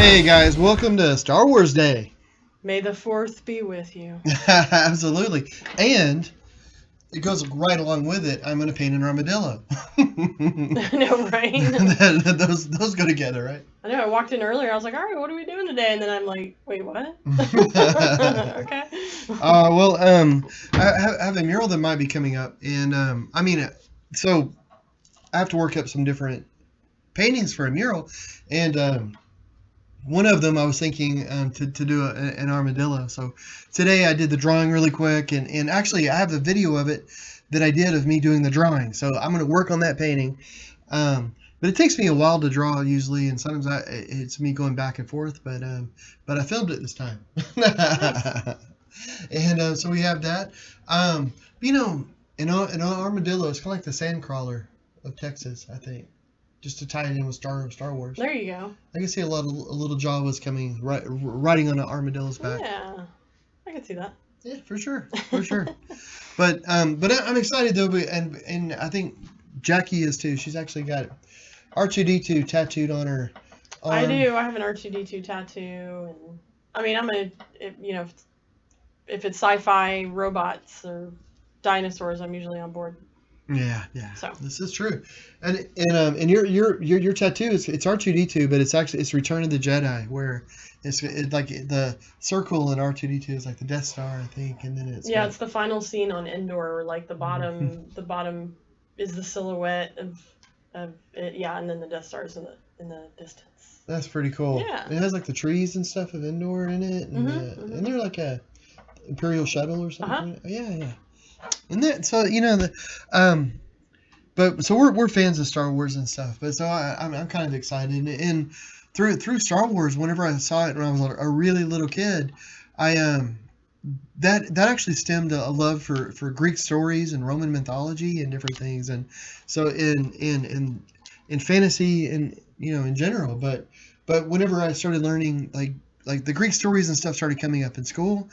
Hey guys, welcome to Star Wars Day. May the 4th be with you. Absolutely. And it goes right along with it. I'm going to paint an armadillo. I know, right? those go together, right? I know, I walked in earlier, I was like, all right, what are we doing today? And then I'm like, wait, what? Okay. I have a mural that might be coming up. And, so I have to work up some different paintings for a mural. And, one of them I was thinking to do an armadillo. So today I did the drawing really quick, and actually I have a video of it that I did of me doing the drawing. So I'm going to work on that painting. But it takes me a while to draw usually, and sometimes it's me going back and forth. But I filmed it this time. And so we have that. An armadillo is kind of like the sand crawler of Texas, I think. Just to tie it in with Star Wars. There you go. I can see a little Jawas coming riding on an armadillo's back. Yeah, I can see that. Yeah, for sure. But I'm excited though, and I think Jackie is too. She's actually got R2D2 tattooed on her arm. I do. I have an R2D2 tattoo, and I mean, if it's sci-fi robots or dinosaurs, I'm usually on board. Yeah. So this is true, and your tattoo it's R2D2, but it's Return of the Jedi, where it's like the circle in R2D2 is like the Death Star, I think, and then it's it's the final scene on Endor, where like the bottom is the silhouette of it, and then the Death Star's in the distance. That's pretty cool. Yeah, it has like the trees and stuff of Endor in it, and and they're like a Imperial shuttle or something. Yeah. And that, so we're fans of Star Wars and stuff, but so I'm kind of excited. And through Star Wars, whenever I saw it when I was a really little kid, that actually stemmed a love for Greek stories and Roman mythology and different things, and so in fantasy and in general, but whenever I started learning like the Greek stories and stuff started coming up in school.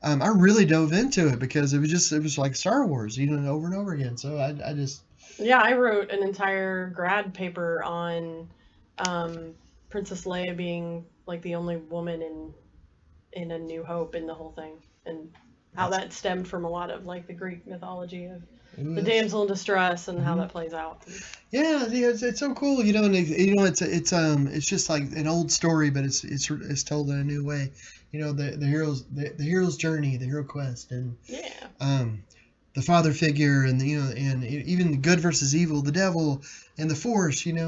I really dove into it because it was like Star Wars, over and over again. So I just I wrote an entire grad paper on Princess Leia being like the only woman in A New Hope in the whole thing, and how that stemmed from a lot of like the Greek mythology of the damsel in distress and how that plays out. Yeah, it's so cool, and it's just like an old story, but it's told in a new way. The hero's journey, the hero quest, and the father figure, and and even the good versus evil, the devil and the force, kind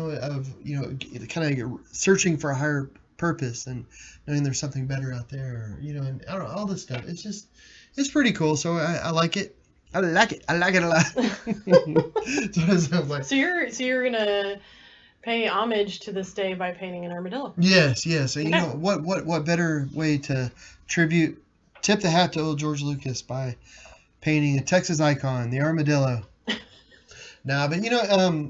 of searching for a higher purpose and knowing there's something better out there, and I don't know, all this stuff. It's pretty cool. So I like it. I like it a lot. That's what it sounds like. So you're gonna pay homage to this day by painting an armadillo. Yes. And what better way to tip the hat to old George Lucas by painting a Texas icon, the armadillo. Nah, but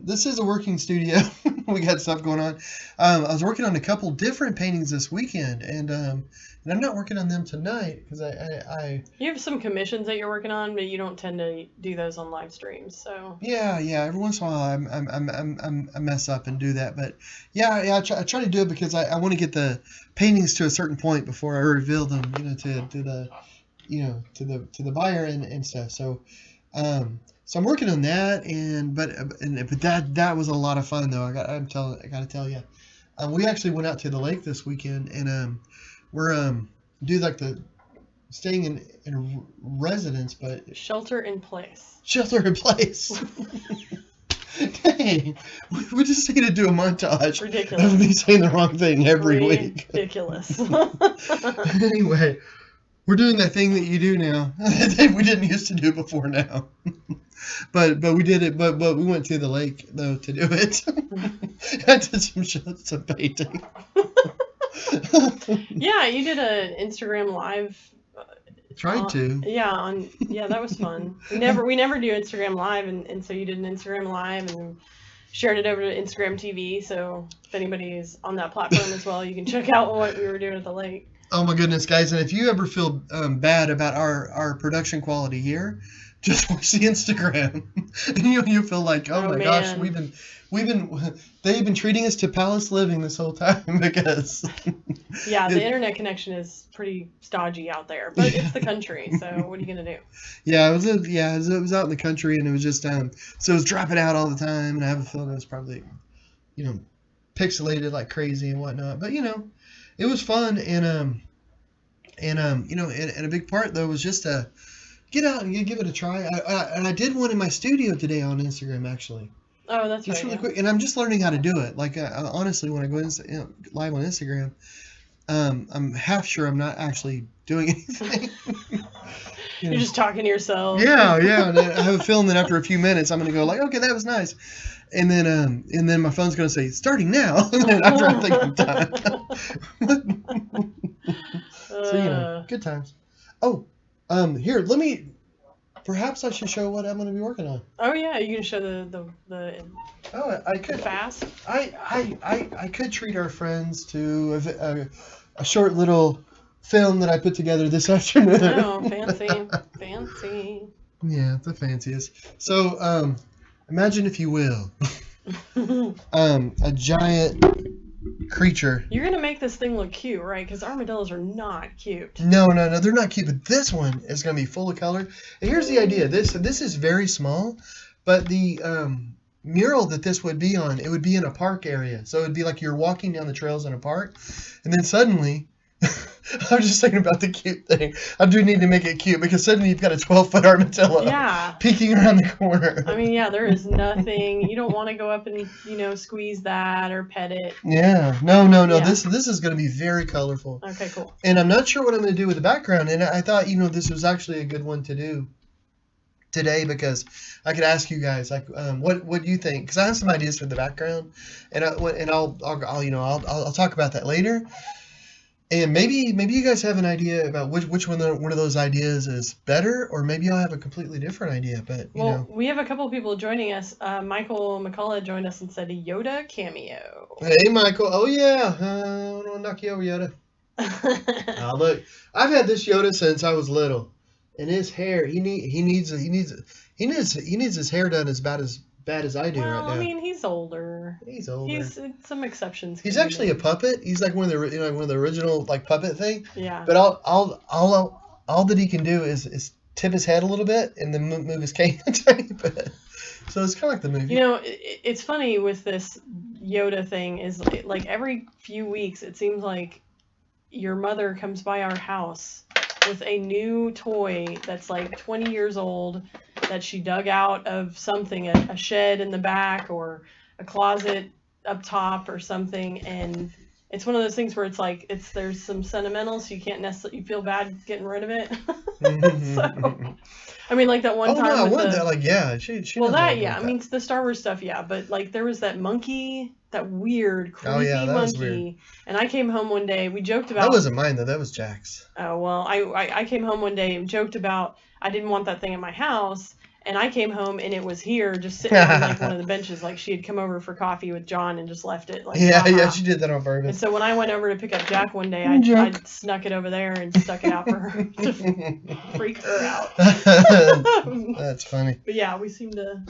this is a working studio. We got stuff going on. I was working on a couple different paintings this weekend, and I'm not working on them tonight because I you have some commissions that you're working on, but you don't tend to do those on live streams. So yeah. Every once in a while, I mess up and do that, but I try to do it because I want to get the paintings to a certain point before I reveal them, to the buyer and stuff. So so I'm working on that, but that was a lot of fun though. I got to tell you, we actually went out to the lake this weekend, and we're do like the staying in a residence, but shelter in place. Dang, we just need to do a montage. Ridiculous. Of me saying the wrong thing every week. Ridiculous. Anyway, we're doing that thing that you do now that we didn't used to do before now. But we did it. But we went to the lake though to do it. I did some painting. Yeah, you did an Instagram live. Tried to. That was fun. We never do Instagram live, and so you did an Instagram live and shared it over to Instagram TV. So if anybody is on that platform as well, you can check out what we were doing at the lake. Oh my goodness, guys! And if you ever feel bad about our production quality here, just watch the Instagram, and you feel like, oh my gosh, they've been treating us to palace living this whole time because. Yeah, the internet connection is pretty stodgy out there, but it's the country, so what are you gonna do? Yeah, it was out in the country, and it was just so it was dropping out all the time, and I have a feeling it was probably, pixelated like crazy and whatnot. But it was fun, and and a big part though was just to get out and give it a try. I did one in my studio today on Instagram actually. Oh, that's just right. Really quick, and I'm just learning how to do it. Like honestly, when I go live on Instagram, I'm half sure I'm not actually doing anything. You're just talking to yourself. Yeah. And I have a feeling that after a few minutes, I'm gonna go like, okay, that was nice, and then my phone's gonna say starting now, and then after I think I'm done. So good times. Oh, here, let me. Perhaps I should show what I'm going to be working on. Oh yeah, you can show the. Oh, I could. Fast. I could treat our friends to a short little film that I put together this afternoon. Oh, fancy. Yeah, the fanciest. So, imagine if you will, a giant creature. You're gonna make this thing look cute, right? Because armadillos are not cute. No, they're not cute. But this one is gonna be full of color. And here's the idea. This is very small, but the mural that this would be on, it would be in a park area. So it'd be like you're walking down the trails in a park, and then suddenly. I'm just thinking about the cute thing. I do need to make it cute because suddenly you've got a 12-foot armadillo peeking around the corner. I mean, yeah, there is nothing. You don't want to go up and, squeeze that or pet it. Yeah. No. Yeah. This is going to be very colorful. Okay, cool. And I'm not sure what I'm going to do with the background. And I thought, this was actually a good one to do today because I could ask you guys like what do you think? Because I have some ideas for the background, and I'll talk about that later. And maybe you guys have an idea about which one of those ideas is better, or maybe I'll have a completely different idea. But we have a couple of people joining us. Michael McCullough joined us and said a Yoda cameo. Hey, Michael. Oh yeah, I want to knock you over, Yoda. Oh, look, I've had this Yoda since I was little, and his hair he needs his hair done as bad as I do right now. I mean, he's older. He's older. He's some exceptions. He's actually a puppet. He's like one of the original like puppet thing. Yeah. But all that he can do is tip his head a little bit and then move his cane a tiny bit. So it's kind of like the movie. It's funny with this Yoda thing is like every few weeks it seems like your mother comes by our house with a new toy that's like 20 years old that she dug out of something, a shed in the back or a closet up top or something, and it's one of those things where it's like there's some sentimental, so you can't necessarily you feel bad getting rid of it. So, I mean, like that one time. Oh no, she. Well, that yeah, I mean the Star Wars stuff, yeah, but like there was that monkey, that weird creepy monkey, weird. And I came home one day. We joked about. That wasn't mine though. That was Jack's. Oh well, I came home one day and joked about I didn't want that thing in my house. And I came home and it was here just sitting on like one of the benches, like she had come over for coffee with John and just left it. Like yeah, she did that on purpose. And so when I went over to pick up Jack one day, I snuck it over there and stuck it out for her to freak her out. That's funny. But yeah, we seem to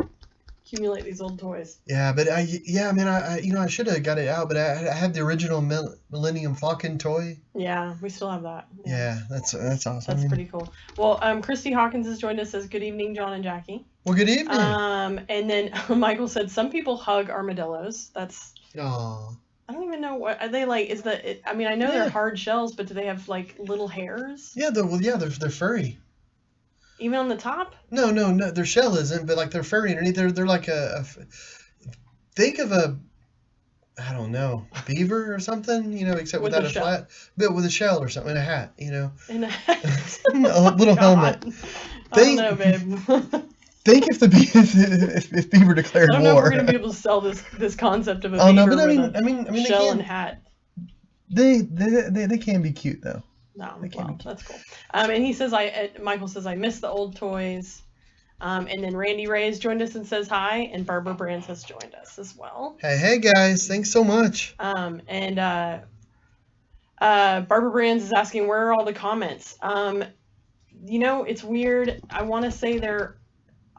accumulate these old toys. Yeah, but I should have got it out, but I have the original Millennium Falcon toy. Yeah, we still have that. Yeah, that's awesome. That's pretty cool. Well, Christy Hawkins has joined us. Says good evening, John and Jackie. Well, good evening. And then Michael said some people hug armadillos. That's. Aww. I don't even know what are they like. I mean, I know they're hard shells, but do they have like little hairs? Yeah, they're furry. Even on the top? No, their shell isn't, but like they're furry underneath. They're like think of a, I don't know, beaver or something, except without a flat, but with a shell or something, and a hat, And a hat. A little helmet. I don't know, babe. Think if beaver declared war. I don't know if we're gonna be able to sell this concept of a beaver with a shell and hat. They can be cute though. No, well, that's cool. And he says, Michael says, I miss the old toys. And then Randy Ray has joined us and says hi, and Barbara Brands has joined us as well. Hey guys, thanks so much. And Barbara Brands is asking, where are all the comments? It's weird. I want to say they're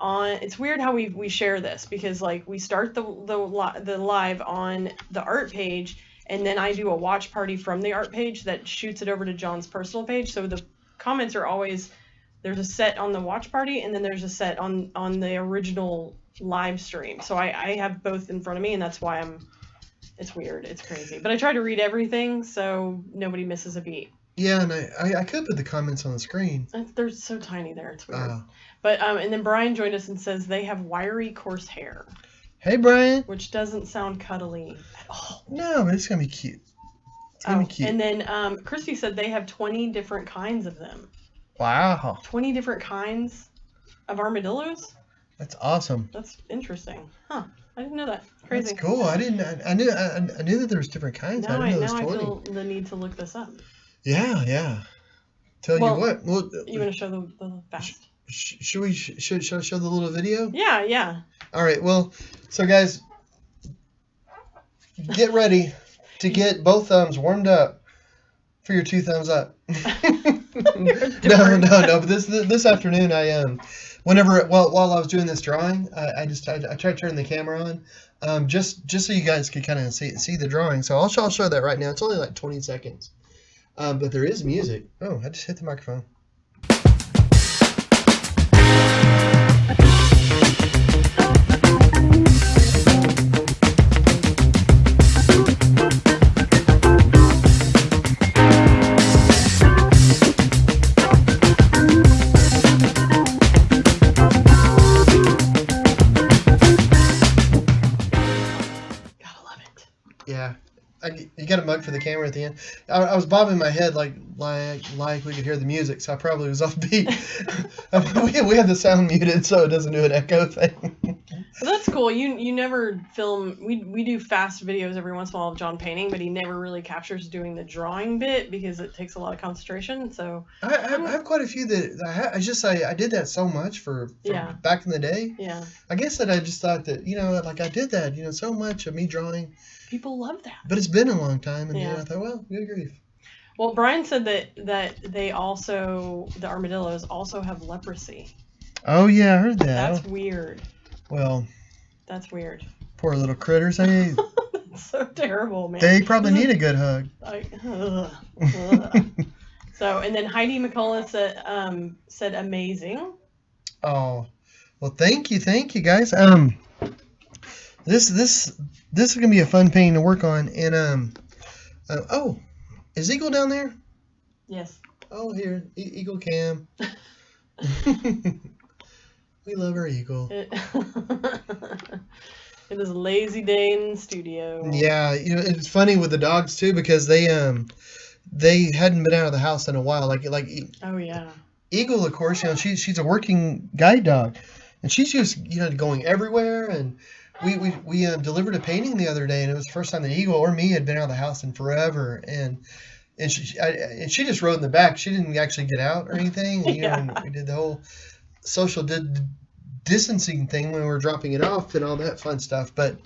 it's weird how we share this, because like we start the live on the art page, and then I do a watch party from the art page that shoots it over to John's personal page. So the comments are always, there's a set on the watch party, and then there's a set on the original live stream. So I have both in front of me, and that's why it's weird. It's crazy. But I try to read everything so nobody misses a beat. Yeah, and I could put the comments on the screen. They're so tiny there. It's weird. But and then Brian joined us and says they have wiry, coarse hair. Hey, Brian. Which doesn't sound cuddly at all. No, but it's going to be cute. It's going to be cute. And then Christy said they have 20 different kinds of them. Wow. 20 different kinds of armadillos? That's awesome. That's interesting. Huh. I didn't know that. Crazy. That's cool. I knew that there was different kinds. Now I didn't know there I was 20. feel the need to look this up. Yeah. Tell you what. Well, you want to show the fast? Should I show the little video? Yeah. All right. Well, so guys, get ready to get both thumbs warmed up for your 2 thumbs up. No. But this afternoon, while I was doing this drawing, I tried to turn the camera on, just so you guys could kind of see the drawing. So I'll show that right now. It's only like 20 seconds, but there is music. Oh, I just hit the microphone. Yeah, you got a mug for the camera at the end. I was bobbing my head like we could hear the music, so I probably was off beat. we have the sound muted so it doesn't do an echo thing. Well, that's cool. You never film. We do fast videos every once in a while of John painting, but he never really captures doing the drawing bit because it takes a lot of concentration. So I have quite a few that I did that so much for back in the day. Yeah. I guess that I just thought that like I did that so much of me drawing. People love that. But it's been a long time, and I thought, well, good grief. Well, Brian said that they also, the armadillos also have leprosy. Oh yeah, I heard that. That's weird. Well, that's weird. Poor little critters. That's so terrible, man. They probably need a good hug. So, and then Heidi McCullough said amazing. Oh, well, thank you guys. This is gonna be a fun painting to work on, and oh, is Eagle down there? Yes. Oh, here, Eagle Cam. We love our Eagle. It is a lazy day in the studio. Yeah, it's funny with the dogs too, because they hadn't been out of the house in a while. Like oh yeah. Eagle, of course, she's a working guide dog, and she's just going everywhere. And we delivered a painting the other day, and it was the first time that Eagle or me had been out of the house in forever. And she just rode in the back. She didn't actually get out or anything. And, and we did the whole social distancing thing when we were dropping it off and all that fun stuff. But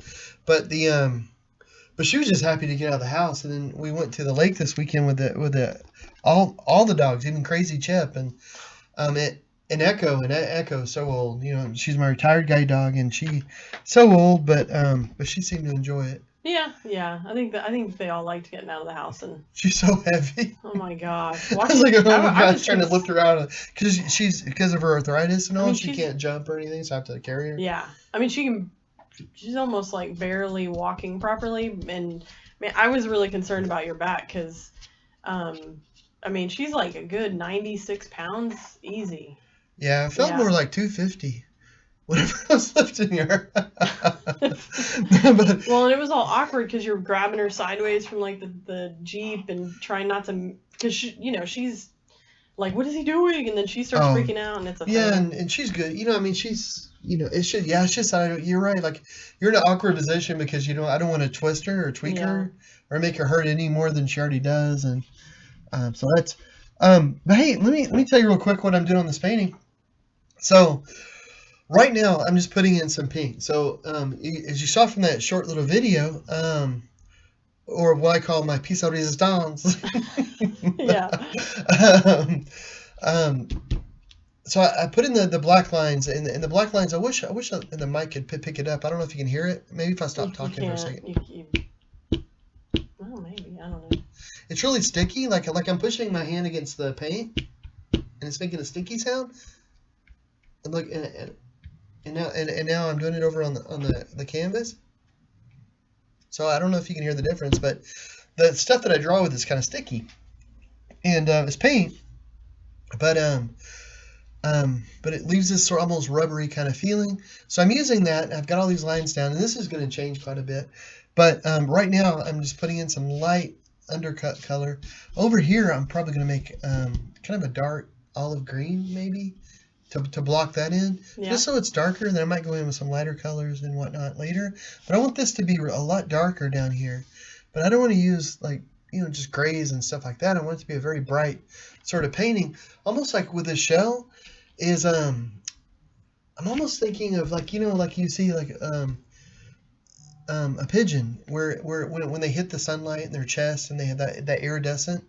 she was just happy to get out of the house. And then we went to the lake this weekend with all the dogs, even Crazy Chip and Echo. And Echo's so old. She's my retired guide dog, and she's so old, but she seemed to enjoy it. Yeah. I think they all liked getting out of the house, and she's so heavy. Oh my gosh! I was like, I was trying to lift her out because of her arthritis and all. She can't jump or anything, so I have to carry her. Yeah, I mean she's almost like barely walking properly, and man, I was really concerned about your back because, she's like a good 96 pounds easy. Yeah, it felt more like 250. Whenever I was lifting her. Well, and it was all awkward because you're grabbing her sideways from like the Jeep and trying not to, because she's like, what is he doing? And then she starts freaking out, and it's a thing. And she's good. She's it's just you're right. Like you're in an awkward position because I don't want to twist her or tweak her or make her hurt any more than she already does, and so that's but hey, let me tell you real quick what I'm doing on this painting. So. Right now, I'm just putting in some pink. So, as you saw from that short little video, or what I call my piece de resistance. Yeah. So I put in the black lines, and the black lines. I wish the mic could pick it up. I don't know if you can hear it. Maybe if I stop talking for a second. Well, maybe, I don't know. It's really sticky. Like I'm pushing my hand against the paint, and it's making a sticky sound. And look, and now I'm doing it over on the canvas. So I don't know if you can hear the difference, but the stuff that I draw with is kind of sticky, and it's paint, but it leaves this sort of almost rubbery kind of feeling. So I'm using that. I've got all these lines down, and this is going to change quite a bit. But right now I'm just putting in some light undercut color. Over here I'm probably going to make kind of a dark olive green maybe to block that in. Yeah. Just so it's darker. Then I might go in with some lighter colors and whatnot later. But I want this to be a lot darker down here. But I don't want to use just grays and stuff like that. I want it to be a very bright sort of painting. Almost like with this shell is I'm almost thinking of like you see like a pigeon where when they hit the sunlight in their chest and they have that iridescent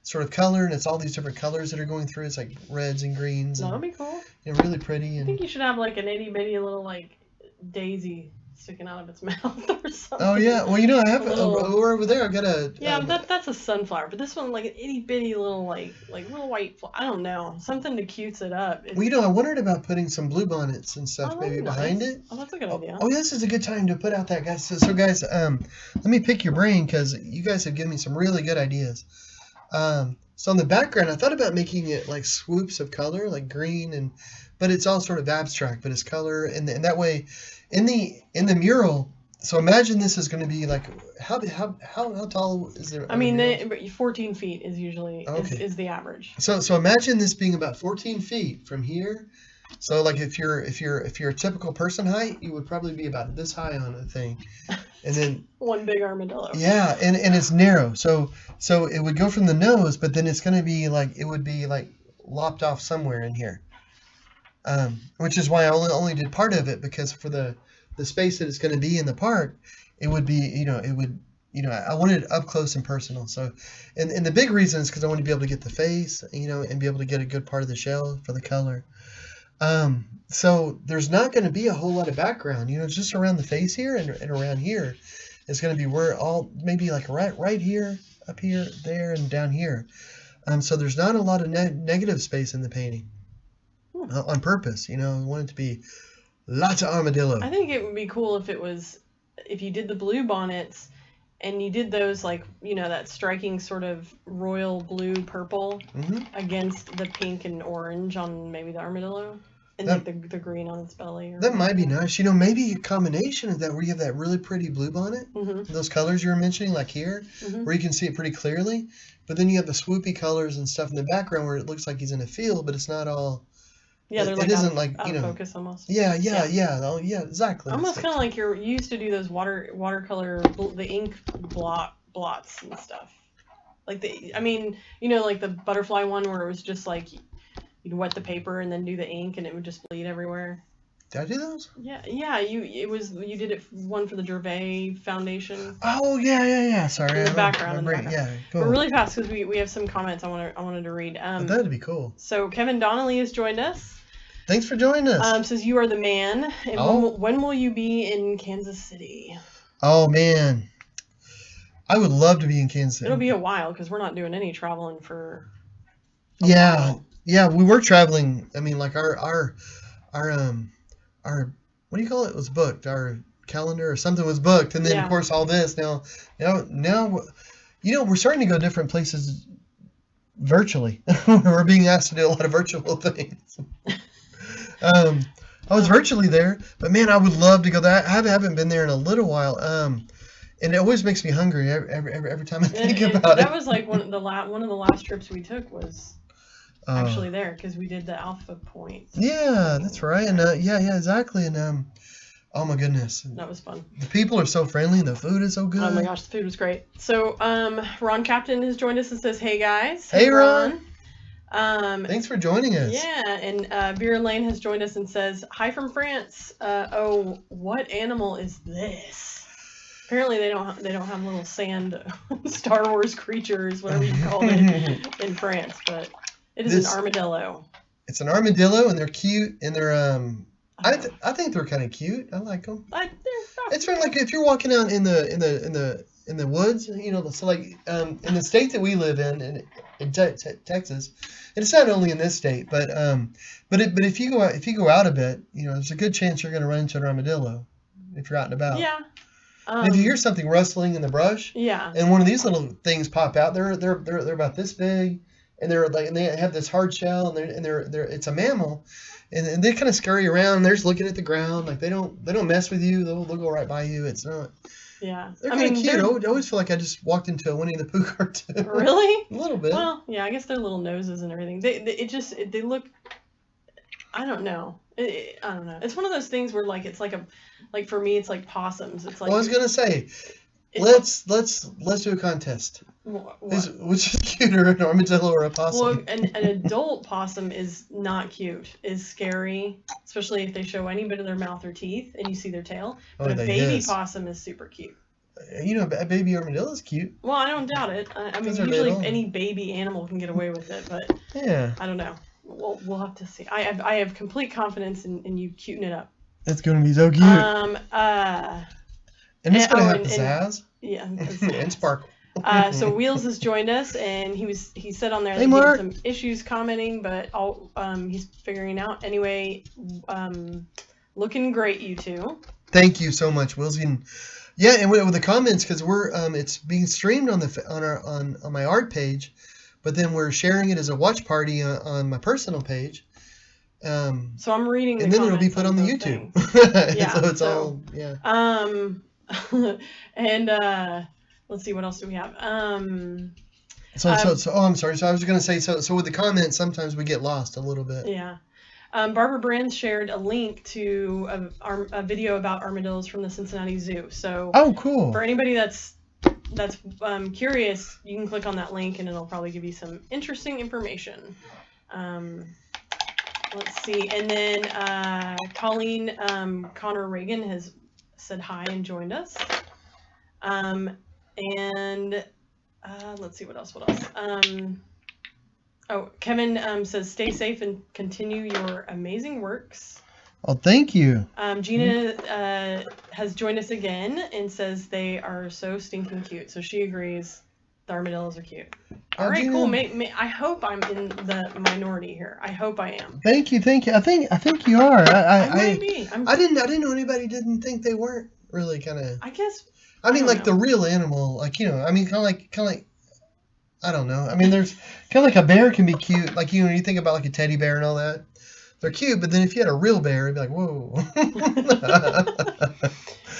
sort of color, and it's all these different colors that are going through. It's like reds and greens. That'd be cool. Really pretty. And I think you should have like an itty bitty little like daisy sticking out of its mouth or something. Oh yeah, well I have over there. I've got a that's a sunflower, but this one like an itty bitty little like little white. I don't know, something to cute it up. Well, I wondered about putting some bluebonnets and stuff maybe behind it. Oh, that's a good idea. Oh, this is a good time to put out that, guys. So guys, let me pick your brain because you guys have given me some really good ideas. So on the background, I thought about making it like swoops of color, like green, but it's all sort of abstract, but it's color, and that way, in the mural. So imagine this is going to be like how tall is there? I mean, 14 feet is usually is the average. So imagine this being about 14 feet from here. So like if you're a typical person height, you would probably be about this high on the thing, and then one big armadillo. Yeah, and it's narrow. So it would go from the nose, but then it's going to be like it would be like lopped off somewhere in here. Which is why I only did part of it, because for the space that it's going to be in the park, it would be I wanted it up close and personal. So and the big reason is because I want to be able to get the face, and be able to get a good part of the shell for the color. So there's not going to be a whole lot of background, just around the face here and around here is going to be where all maybe like right here, up here, there, and down here. So there's not a lot of negative space in the painting on purpose. I want it to be lots of armadillo. I think it would be cool if you did the blue bonnets and you did those like, that striking sort of royal blue purple against the pink and orange on maybe the armadillo. And like the green on its belly. That might be nice. Maybe a combination of that where you have that really pretty blue bonnet, those colors you were mentioning, like here, where you can see it pretty clearly. But then you have the swoopy colors and stuff in the background where it looks like he's in a field, but it's not all. Yeah, they're like out of focus almost. Yeah. Oh, yeah, exactly. Almost kind of like you used to do those watercolor, the ink blots and stuff. Like like the butterfly one where it was just like you'd wet the paper and then do the ink and it would just bleed everywhere. Did I do those? Yeah. You did it one for the Gervais Foundation. Oh yeah. Sorry. The background. Yeah. Cool. But really fast because we have some comments I wanted to read. That'd be cool. So Kevin Donnelly has joined us. Thanks for joining us. Says you are the man. And when will you be in Kansas City? Oh man, I would love to be in Kansas City. It'll be a while because we're not doing any traveling for. While. Yeah, we were traveling. I mean, like our what do you call it? Was booked. Our calendar or something was booked, and then of course all this now, we're starting to go different places virtually. We're being asked to do a lot of virtual things. I was virtually there, but man, I would love to go there. I haven't been there in a little while. And it always makes me hungry every time I think about it. That was like one of the last trips we took was actually there because we did the Alpha Point. Yeah, that's right. And exactly. And oh my goodness, that was fun. The people are so friendly and the food is so good. Oh my gosh, the food was great. So Ron Captain has joined us and says, "Hey guys." Hey Ron. Thanks for joining us. Yeah, and Vera Lane has joined us and says, "Hi from France. What animal is this?" Apparently they don't have little sand Star Wars creatures, whatever you call it, in France, but it is an armadillo. It's an armadillo, and they're cute, and they're I think they're kind of cute. I like them. It's sort of like if you're walking out in the woods, you know. So like in the state that we live in Texas, and it's not only in this state, but if you go out a bit, you know, there's a good chance you're going to run into an armadillo if you're out and about. Yeah. And if you hear something rustling in the brush, yeah, and one of these little things pop out, they're about this big, and they have this hard shell, and they're it's a mammal, and they kind of scurry around. And they're just looking at the ground, like they don't mess with you. They'll go right by you. It's not. Yeah, They're kind of cute. I always feel like I just walked into a Winnie the Pooh cartoon. Really? A little bit. Well, yeah, I guess their little noses and everything. They look. I don't know. I don't know. It's one of those things where like it's like for me it's like possums. It's like. Well, I was gonna say, let's do a contest. Which is cuter, an armadillo or a possum? Well, an adult possum is not cute. Is scary, especially if they show any bit of their mouth or teeth and you see their tail. But a baby possum is super cute. You know, a baby armadillo is cute. Well, I don't doubt it. I mean, usually any baby animal can get away with it, but yeah, I don't know. We'll have to see. I have complete confidence in you cuting it up. It's gonna be so cute. And it's gonna have pizzazz. Yeah, and sparkle. So Wheels has joined us, and he said on there that he had some issues commenting, but he's figuring out anyway. Looking great, you two. Thank you so much, Wheels. Yeah, and with the comments, because we're it's being streamed on my art page, but then we're sharing it as a watch party on my personal page. So I'm reading, and then it'll be put on the YouTube. Yeah, so it's all yeah. And let's see, what else do we have? So I'm sorry. So I was going to say, so with the comments, sometimes we get lost a little bit. Yeah. Barbara Brands shared a link to a video about armadillos from the Cincinnati Zoo. So cool. For anybody that's curious, you can click on that link and it'll probably give you some interesting information. Let's see. And then Colleen Connor Reagan has said hi and joined us. And let's see, what else? Kevin says, stay safe and continue your amazing works. Oh, thank you. Gina has joined us again and says they are so stinking cute. So she agrees the armadillos are cute. All right, Gina. Cool. I hope I'm in the minority here. I hope I am. Thank you. I think you are. I might be. I didn't know anybody didn't think they weren't really kind of. I guess. I mean, like the real animal, like, you know, I mean, kind of like, I don't know. I mean, there's kind of like a bear can be cute. Like, you know, you think about like a teddy bear and all that. They're cute, but then if you had a real bear, it'd be like, whoa.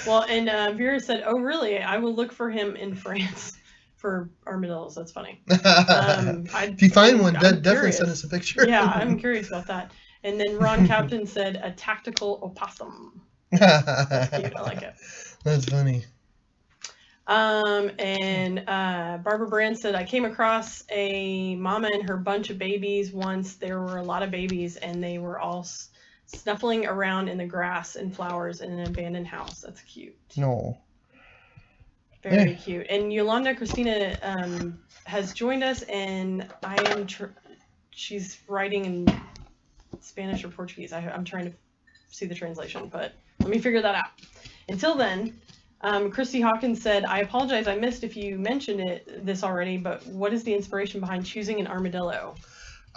Well, and Vera said, oh, really? I will look for him in France for armadillos. That's funny. If you find one, definitely send us a picture. Yeah, I'm curious about that. And then Ron Captain said, a tactical opossum. That's cute. I like it. That's funny. And Barbara Brand said, I came across a mama and her bunch of babies once. There were a lot of babies, and they were all snuffling around in the grass and flowers in an abandoned house. That's cute. No. Very cute. And Yolanda Christina has joined us, and she's writing in Spanish or Portuguese. I'm trying to see the translation, but let me figure that out. Until then, Christy Hawkins said, I apologize, I missed if you mentioned this already, but what is the inspiration behind choosing an armadillo?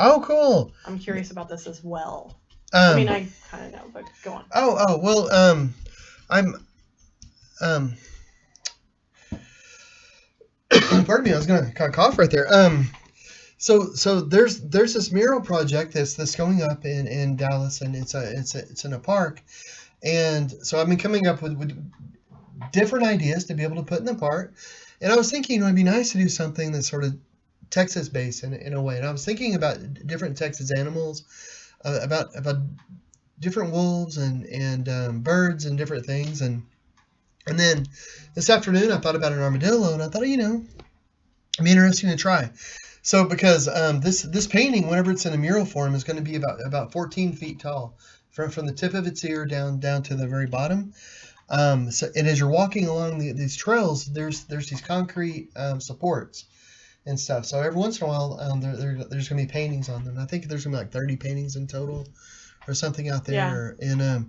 Oh, cool. I'm curious about this as well. I mean, I kind of know, but go on. Well, I'm pardon me, I was gonna kind of cough right there. So there's this mural project that's going up in Dallas, and it's in a park, and so I've been coming up with different ideas to be able to put in the park, and I was thinking it would be nice to do something that's sort of Texas based in a way, and I was thinking about different Texas animals, about different wolves and birds and different things, and then this afternoon I thought about an armadillo, and I thought, you know, it'd be interesting to try. So because this painting, whenever it's in a mural form, is going to be about 14 feet tall, from the tip of its ear down to the very bottom. So, and as you're walking along these trails, there's these concrete supports, and stuff. So every once in a while, there's going to be paintings on them. I think there's going to be like 30 paintings in total or something out there. Yeah.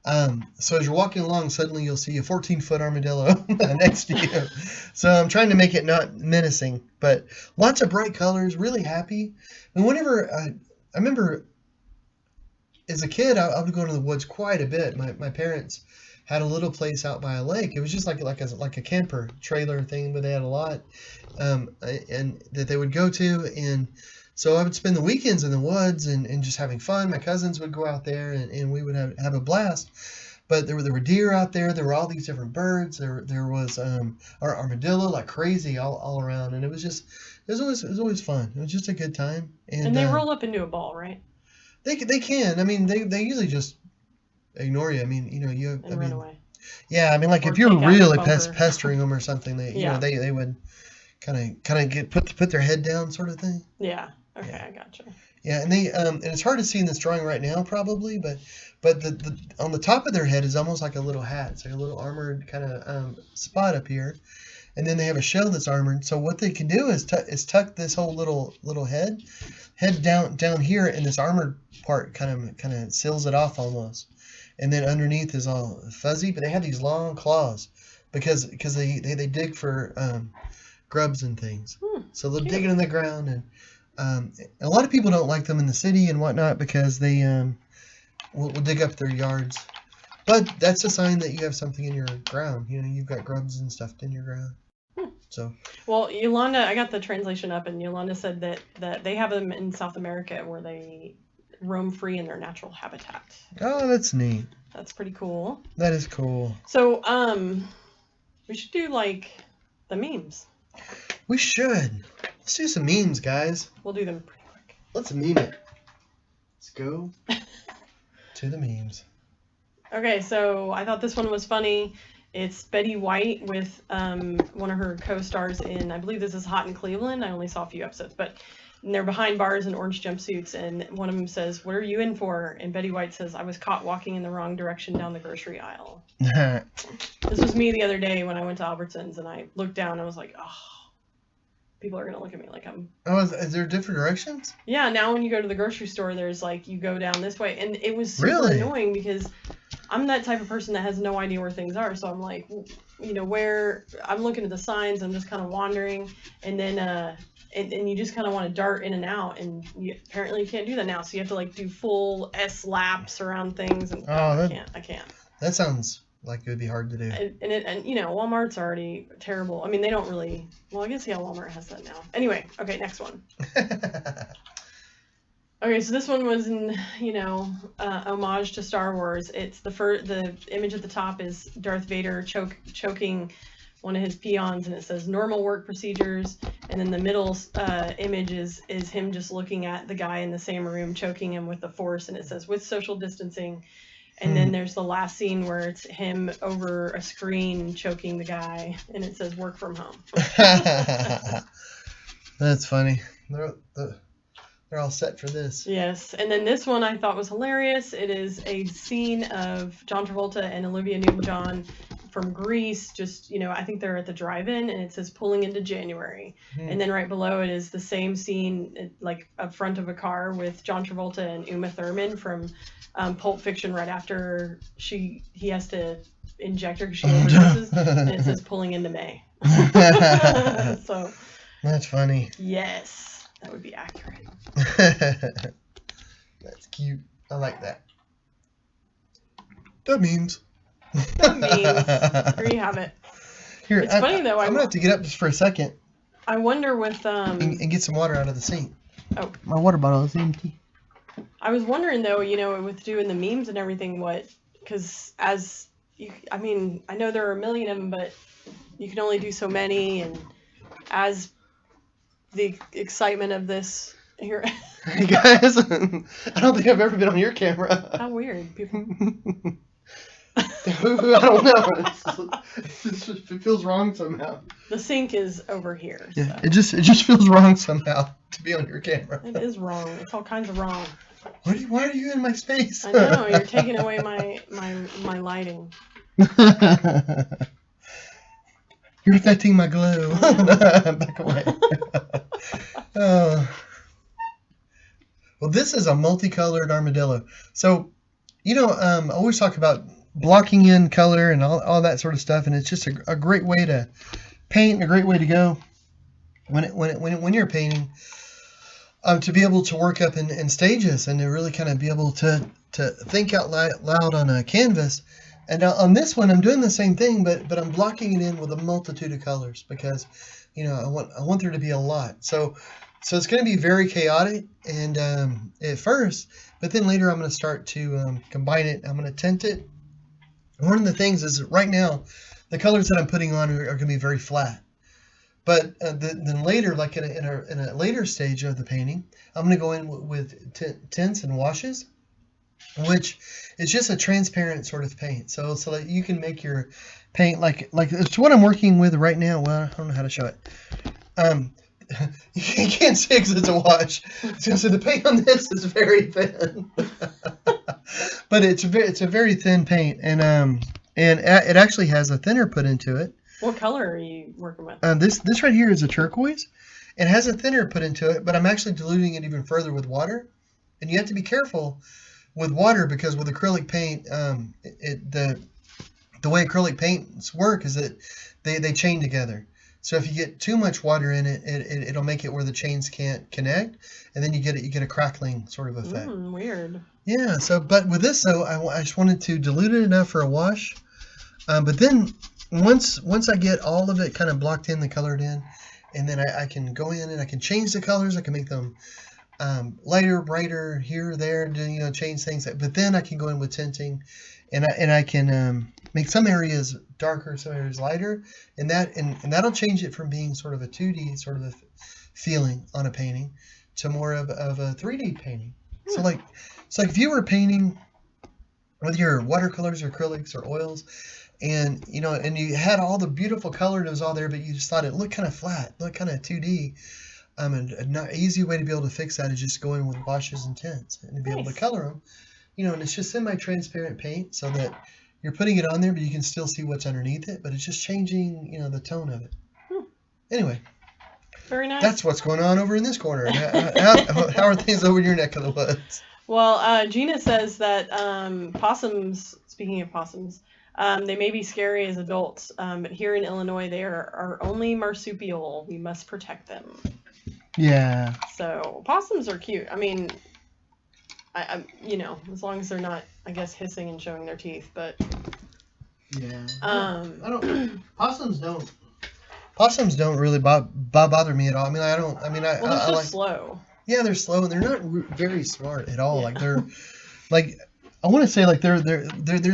And so as you're walking along, suddenly you'll see a 14-foot armadillo next to you. So I'm trying to make it not menacing, but lots of bright colors, really happy. And whenever I remember as a kid, I would go to the woods quite a bit. My parents had a little place out by a lake. It was just like a camper trailer thing, but they had a lot, and that they would go to. And so I would spend the weekends in the woods and just having fun. My cousins would go out there and we would have a blast. But there were deer out there. There were all these different birds. There was our armadillo like crazy all around, and it was always fun. It was just a good time. And they roll up into a ball, right? They can. I mean, they usually just ignore you. I mean, run away. Yeah, I mean, like if you're really pestering them or something, they would kind of put their head down, sort of thing. Yeah. Okay, yeah. I gotcha. Yeah, and and it's hard to see in this drawing right now, probably, but the on the top of their head is almost like a little hat. It's like a little armored kind of spot up here, and then they have a shell that's armored. So what they can do is tuck this whole little head down here, and this armored part kind of seals it off almost. And then underneath is all fuzzy, but they have these long claws because they dig for grubs and things. So they'll dig it in the ground, and a lot of people don't like them in the city and whatnot because they will dig up their yards. But that's a sign that you have something in your ground. You've got grubs and stuff in your ground. So. Well, Yolanda, I got the translation up, and Yolanda said that they have them in South America where they roam free in their natural habitat. Oh, that's neat. That's pretty cool. That is cool. So, we should do like the memes. We should. Let's do some memes, guys. We'll do them pretty quick. Let's meme it. Let's go to the memes. Okay, so I thought this one was funny. It's Betty White with one of her co-stars in, I believe this is Hot in Cleveland. I only saw a few episodes, but they're behind bars in orange jumpsuits, and one of them says, "What are you in for?" And Betty White says, "I was caught walking in the wrong direction down the grocery aisle." This was me the other day when I went to Albertsons, and I looked down and I was like, oh, people are going to look at me like I'm... Oh, is there different directions? Yeah, now when you go to the grocery store, there's like, you go down this way, and it was super annoying because I'm that type of person that has no idea where things are, so I'm like, where... I'm looking at the signs, I'm just kind of wandering, and then... And you just kind of want to dart in and out, and apparently you can't do that now. So you have to like do full S laps around things, and I can't. That sounds like it would be hard to do. And Walmart's already terrible. I mean, they don't really. Well, I guess Walmart has that now. Anyway, okay, next one. Okay, so this one was in homage to Star Wars. It's the image at the top is Darth Vader choking one of his peons, and it says normal work procedures, and then the middle image is him just looking at the guy in the same room choking him with the force, and it says with social distancing, and then there's the last scene where it's him over a screen choking the guy, and it says work from home. That's funny. They're all set for this. Yes, and then this one I thought was hilarious. It is a scene of John Travolta and Olivia Newton-John from Greece, just, I think they're at the drive-in, and it says pulling into January. And then right below it is the same scene, like up front of a car with John Travolta and Uma Thurman from Pulp Fiction right after he has to inject her because she overdoses, and it says pulling into May. So. That's funny. Yes, that would be accurate. That's cute. I like that. That means. There you have it. Here, it's funny though. I'm gonna have to get up just for a second. I wonder with and get some water out of the sink. Oh, my water bottle is empty. I was wondering though, with doing the memes and everything, because I know there are a million of them, but you can only do so many, and as the excitement of this here. Hey guys, I don't think I've ever been on your camera. How weird, people. I don't know. It feels wrong somehow. The sink is over here. Yeah, so. It just feels wrong somehow to be on your camera. It is wrong. It's all kinds of wrong. Why are you in my space? I know, you're taking away my lighting. You're affecting my glow. Back away. Oh. Well, this is a multicolored armadillo. So, I always talk about blocking in color and all that sort of stuff, and it's just a great way to paint and a great way to go when you're painting, to be able to work up in stages and to really kind of be able to think out loud on a canvas. And on this one, I'm doing the same thing, but I'm blocking it in with a multitude of colors because, I want there to be a lot. So it's going to be very chaotic and at first, but then later I'm going to start to combine it. I'm going to tint it. And one of the things is right now, the colors that I'm putting on are going to be very flat. But then later, like in a later stage of the painting, I'm going to go in with tints and washes, which is just a transparent sort of paint. So that you can make your paint like it's what I'm working with right now. Well, I don't know how to show it. You can't see because it's a wash. So the paint on this is very thin, but it's a very thin paint, and it actually has a thinner put into it. What color are you working with? This right here is a turquoise. It has a thinner put into it, but I'm actually diluting it even further with water. And you have to be careful with water because with acrylic paint, the way acrylic paints work is that they chain together. So if you get too much water in it, it'll make it where the chains can't connect, and then you get a crackling sort of effect. Weird. Yeah. So, but with this though, I just wanted to dilute it enough for a wash, but then once I get all of it kind of blocked in, the colored in, and then I can go in and I can change the colors. I can make them lighter, brighter here, there, change things. But then I can go in with tinting, and I can make some areas darker, some areas lighter, and that'll change it from being sort of a 2D sort of a feeling on a painting to more of a 3D painting. So like if you were painting with your watercolors or acrylics or oils, and you had all the beautiful color and it was all there, but you just thought it looked kind of flat, looked kind of 2D. An easy way to be able to fix that is just go in with washes and tints and to be able to color them. And it's just semi-transparent paint so that you're putting it on there, but you can still see what's underneath it. But it's just changing, the tone of it. Anyway, very nice. That's what's going on over in this corner. How are things over in your neck of the woods? Well, Gina says that possums. Speaking of possums. They may be scary as adults, but here in Illinois, they are our only marsupial. We must protect them. Yeah. So possums are cute. I mean, I as long as they're not, I guess, hissing and showing their teeth. But yeah, I don't. Possums don't really bother me at all. Well, they're so slow. Yeah, they're slow and they're not very smart at all. Yeah. Like they're like. I want to say like there's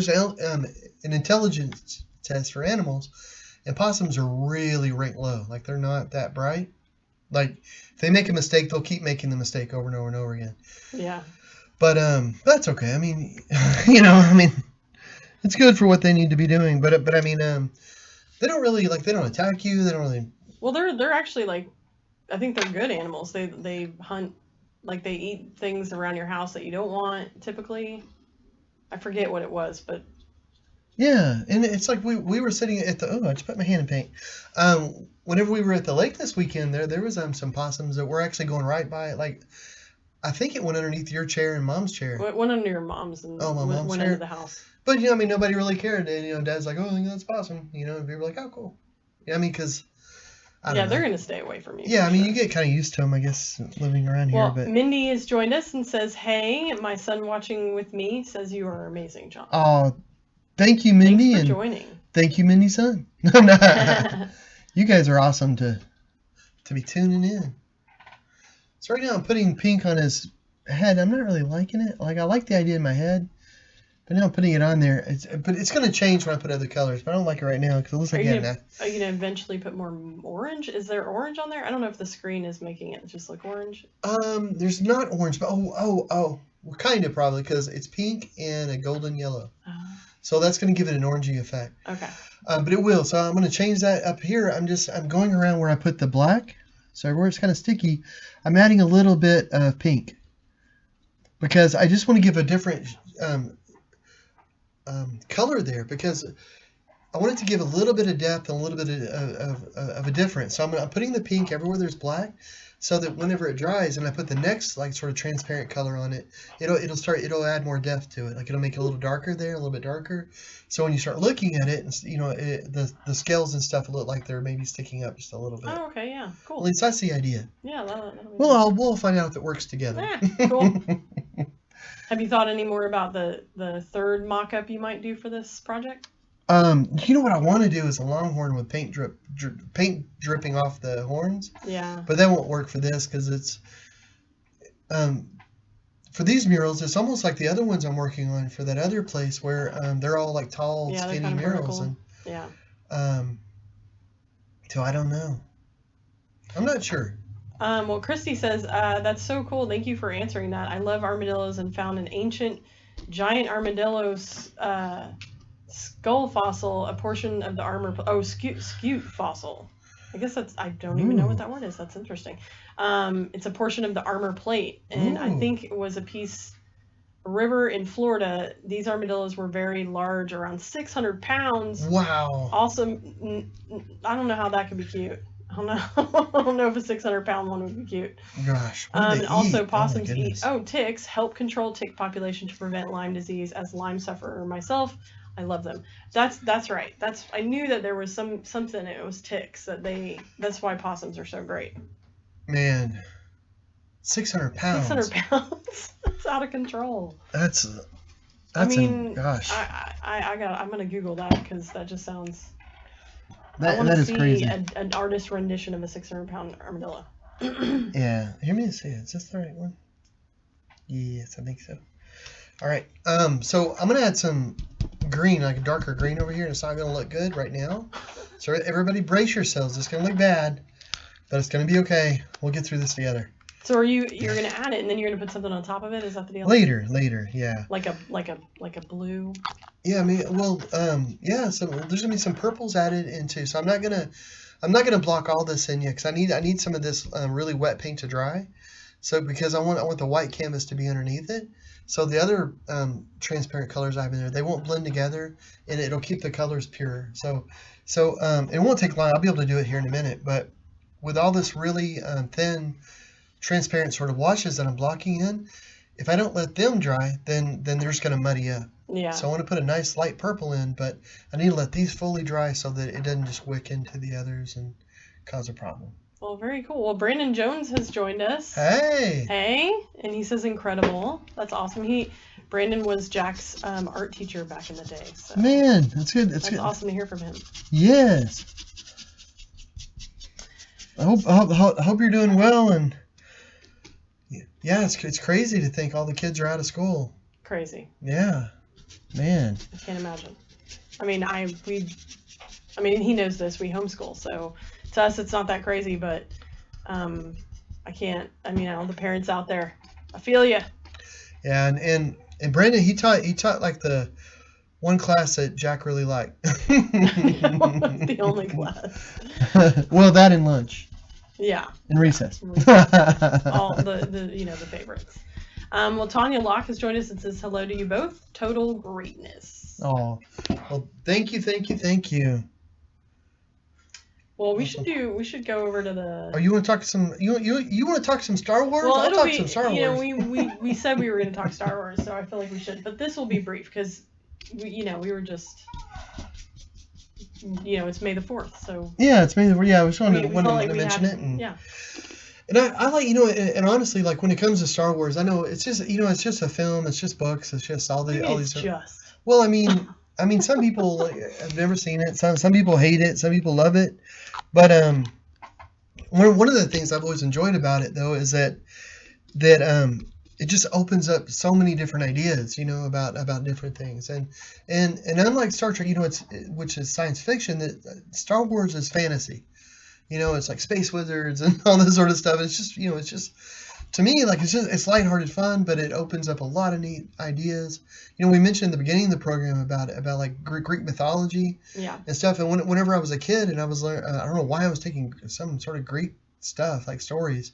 an intelligence test for animals, and possums are really ranked low. Like they're not that bright. Like if they make a mistake, they'll keep making the mistake over and over and over again. Yeah. But that's okay. It's good for what they need to be doing. But they don't really they don't attack you. They don't really. Well, they're actually I think they're good animals. They hunt, they eat things around your house that you don't want typically. I forget what it was, but yeah, and it's like we were sitting at I just put my hand in paint. Whenever we were at the lake this weekend, there was some possums that were actually going right by it. Like I think it went underneath your chair and Mom's chair. It went under your mom's and my mom's went chair. into the house. But nobody really cared. And, Dad's like, oh, that's possum. And people were like, oh, cool. Because. They're going to stay away from you. Yeah, you get kind of used to them, I guess, living around here. But Mindy has joined us and says, hey, my son watching with me says you are amazing, John. Oh, thank you, Mindy. Thanks for joining. Thank you, Mindy's son. You guys are awesome to be tuning in. So right now I'm putting pink on his head. I'm not really liking it. I like the idea in my head. But now I'm putting it on there. But it's going to change when I put other colors. But I don't like it right now because it looks like Are you going to eventually put more orange? Is there orange on there? I don't know if the screen is making it just look orange. There's not orange, but well, kind of probably because it's pink and a golden yellow. So that's going to give it an orangey effect. Okay. But it will. So I'm going to change that up here. I'm going around where I put the black. So where it's kind of sticky, I'm adding a little bit of pink because I just want to give a different color there because I want it to give a little bit of depth and a little bit of a difference. So I'm putting the pink everywhere there's black, so that whenever it dries and I put the next like sort of transparent color on it, it'll add more depth to it. Like it'll make it a little darker there, a little bit darker. So when you start looking at it, the scales and stuff look like they're maybe sticking up just a little bit. Oh, okay, yeah, cool. At least that's the idea. Yeah, that'll be well, we'll find out if it works together. Cool. Have you thought any more about the third mock-up you might do for this project? You know what I want to do is a longhorn with paint dripping off the horns. Yeah. But that won't work for this because it's for these murals. It's almost like the other ones I'm working on for that other place where they're all like tall, skinny murals. And yeah. So I don't know. I'm not sure. Well, Christy says, that's so cool. Thank you for answering that. I love armadillos and found an ancient giant armadillo skull fossil, a portion of the scute fossil. I guess I don't even know what that word is. That's interesting. It's a portion of the armor plate. And I think it was a river in Florida. These armadillos were very large, around 600 pounds. Wow. Awesome. I don't know how that could be cute. I don't know if a 600-pound one would be cute. Gosh. And also possums eat ticks, help control tick population to prevent Lyme disease. As Lyme sufferer myself, I love them. That's right. I knew that there was something. It was ticks that's why possums are so great. Man, 600 pounds. 600 pounds. That's out of control. Gosh. I'm gonna Google that because that just sounds. I want to see crazy. An artist rendition of a 600-pound armadillo. Yeah, hear me say it. Is this the right one? Yes, I think so. All right. So I'm gonna add some green, like a darker green over here. It's not gonna look good right now. So everybody brace yourselves. It's gonna look bad, but it's gonna be okay. We'll get through this together. So you're gonna add it and then you're gonna put something on top of it? Is that the deal? Later, yeah. Like a blue. Yeah, I mean, well, yeah. So there's gonna be some purples added into. So I'm not gonna block all this in yet because I need some of this really wet paint to dry. So because I want the white canvas to be underneath it. So the other transparent colors I have in there, they won't blend together, and it'll keep the colors pure. So it won't take long. I'll be able to do it here in a minute. But with all this really thin, transparent sort of washes that I'm blocking in, if I don't let them dry, then they're just going to muddy up. Yeah. So I want to put a nice light purple in, but I need to let these fully dry so that it doesn't just wick into the others and cause a problem. Well, very cool. Well, Brandon Jones has joined us. Hey, and he says incredible. That's awesome. Brandon was Jack's art teacher back in the day. So man, that's good. That's good. Awesome to hear from him. Yes. I hope you're doing well, and yeah, it's crazy to think all the kids are out of school. Crazy. Yeah, man. I can't imagine. I mean, he knows this. We homeschool, so to us it's not that crazy, but I can't. I mean, all the parents out there, I feel you. Yeah, and Brandon, he taught like the one class that Jack really liked. The only class. Well, that and lunch. Yeah. And recess. All the favorites. Well, Tanya Locke has joined us and says hello to you both. Total greatness. Oh, well, thank you. Well, we should go over to the. Oh, you want to talk some? You want to talk some Star Wars? Well, I'll talk some Star Wars. We said we were going to talk Star Wars, so I feel like we should. But this will be brief because we were just. It's May the 4th, so. Yeah, it's May the 4th. Yeah, I was wanted to mention it. Yeah. And I like, and honestly, like when it comes to Star Wars, I know it's just, it's just a film, it's just books, it's just all these. Just. Well, I mean, some people have never seen it. Some people hate it. Some people love it. But one of the things I've always enjoyed about it though is that it just opens up so many different ideas, about different things. And unlike Star Trek, which is science fiction, that Star Wars is fantasy. It's like space wizards and all this sort of stuff. It's just to me, like, it's lighthearted fun, but it opens up a lot of neat ideas. We mentioned at the beginning of the program about like Greek mythology and stuff. And whenever I was a kid and I was I don't know why I was taking some sort of Greek stuff, like stories.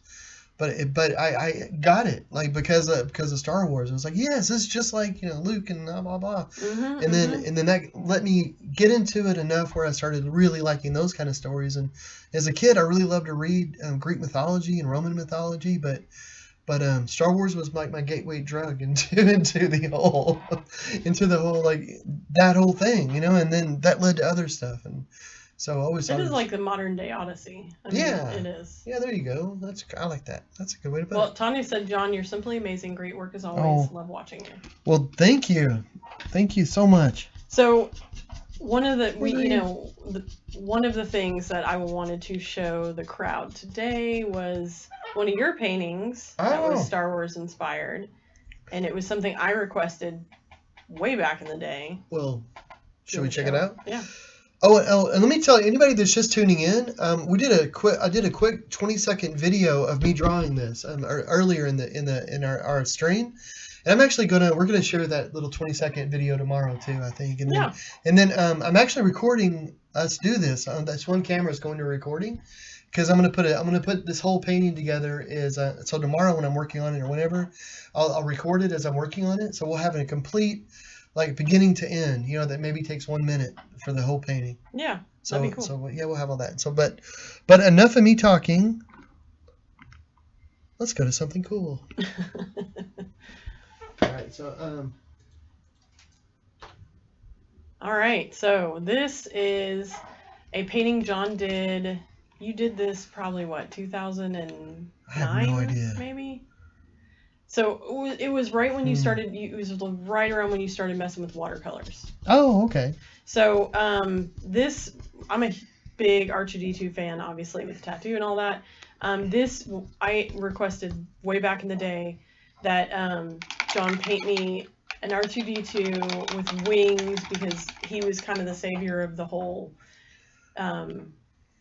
but I got it like because of Star Wars. It was like, yes, it's just like Luke and blah blah blah. And then that let me get into it enough where I started really liking those kind of stories. And as a kid, I really loved to read Greek mythology and Roman mythology, but Star Wars was like my gateway drug into the whole like that whole thing, and then that led to other stuff. And so I always thought it is like the modern day Odyssey. I mean, yeah, it is. Yeah, there you go. I like that. That's a good way to put it. Well, Tanya said, John, you're simply amazing. Great work as always. Love watching you. Well, thank you so much. So, one of the one of the things that I wanted to show the crowd today was one of your paintings that was Star Wars inspired, and it was something I requested way back in the day. Well, should we check it out? Yeah. Oh, and let me tell you, anybody that's just tuning in, I did a quick 20-second video of me drawing this earlier in our stream, and we're gonna share that little 20-second video tomorrow too, I think, and then I'm actually recording us do this. That's one camera is going to recording, because I'm gonna put this whole painting together so tomorrow when I'm working on it or whenever, I'll record it as I'm working on it, so we'll have a complete like beginning to end, that maybe takes 1 minute for the whole painting. Yeah, that'd be cool. So yeah, we'll have all that. So, but enough of me talking. Let's go to something cool. All right. So All right. So this is a painting John did. You did this probably 2009? I have no idea. Maybe. So it was right when you started. It was right around when you started messing with watercolors. Oh, okay. So I'm a big R2D2 fan, obviously with the tattoo and all that. This I requested way back in the day that John paint me an R2D2 with wings, because he was kind of the savior of the whole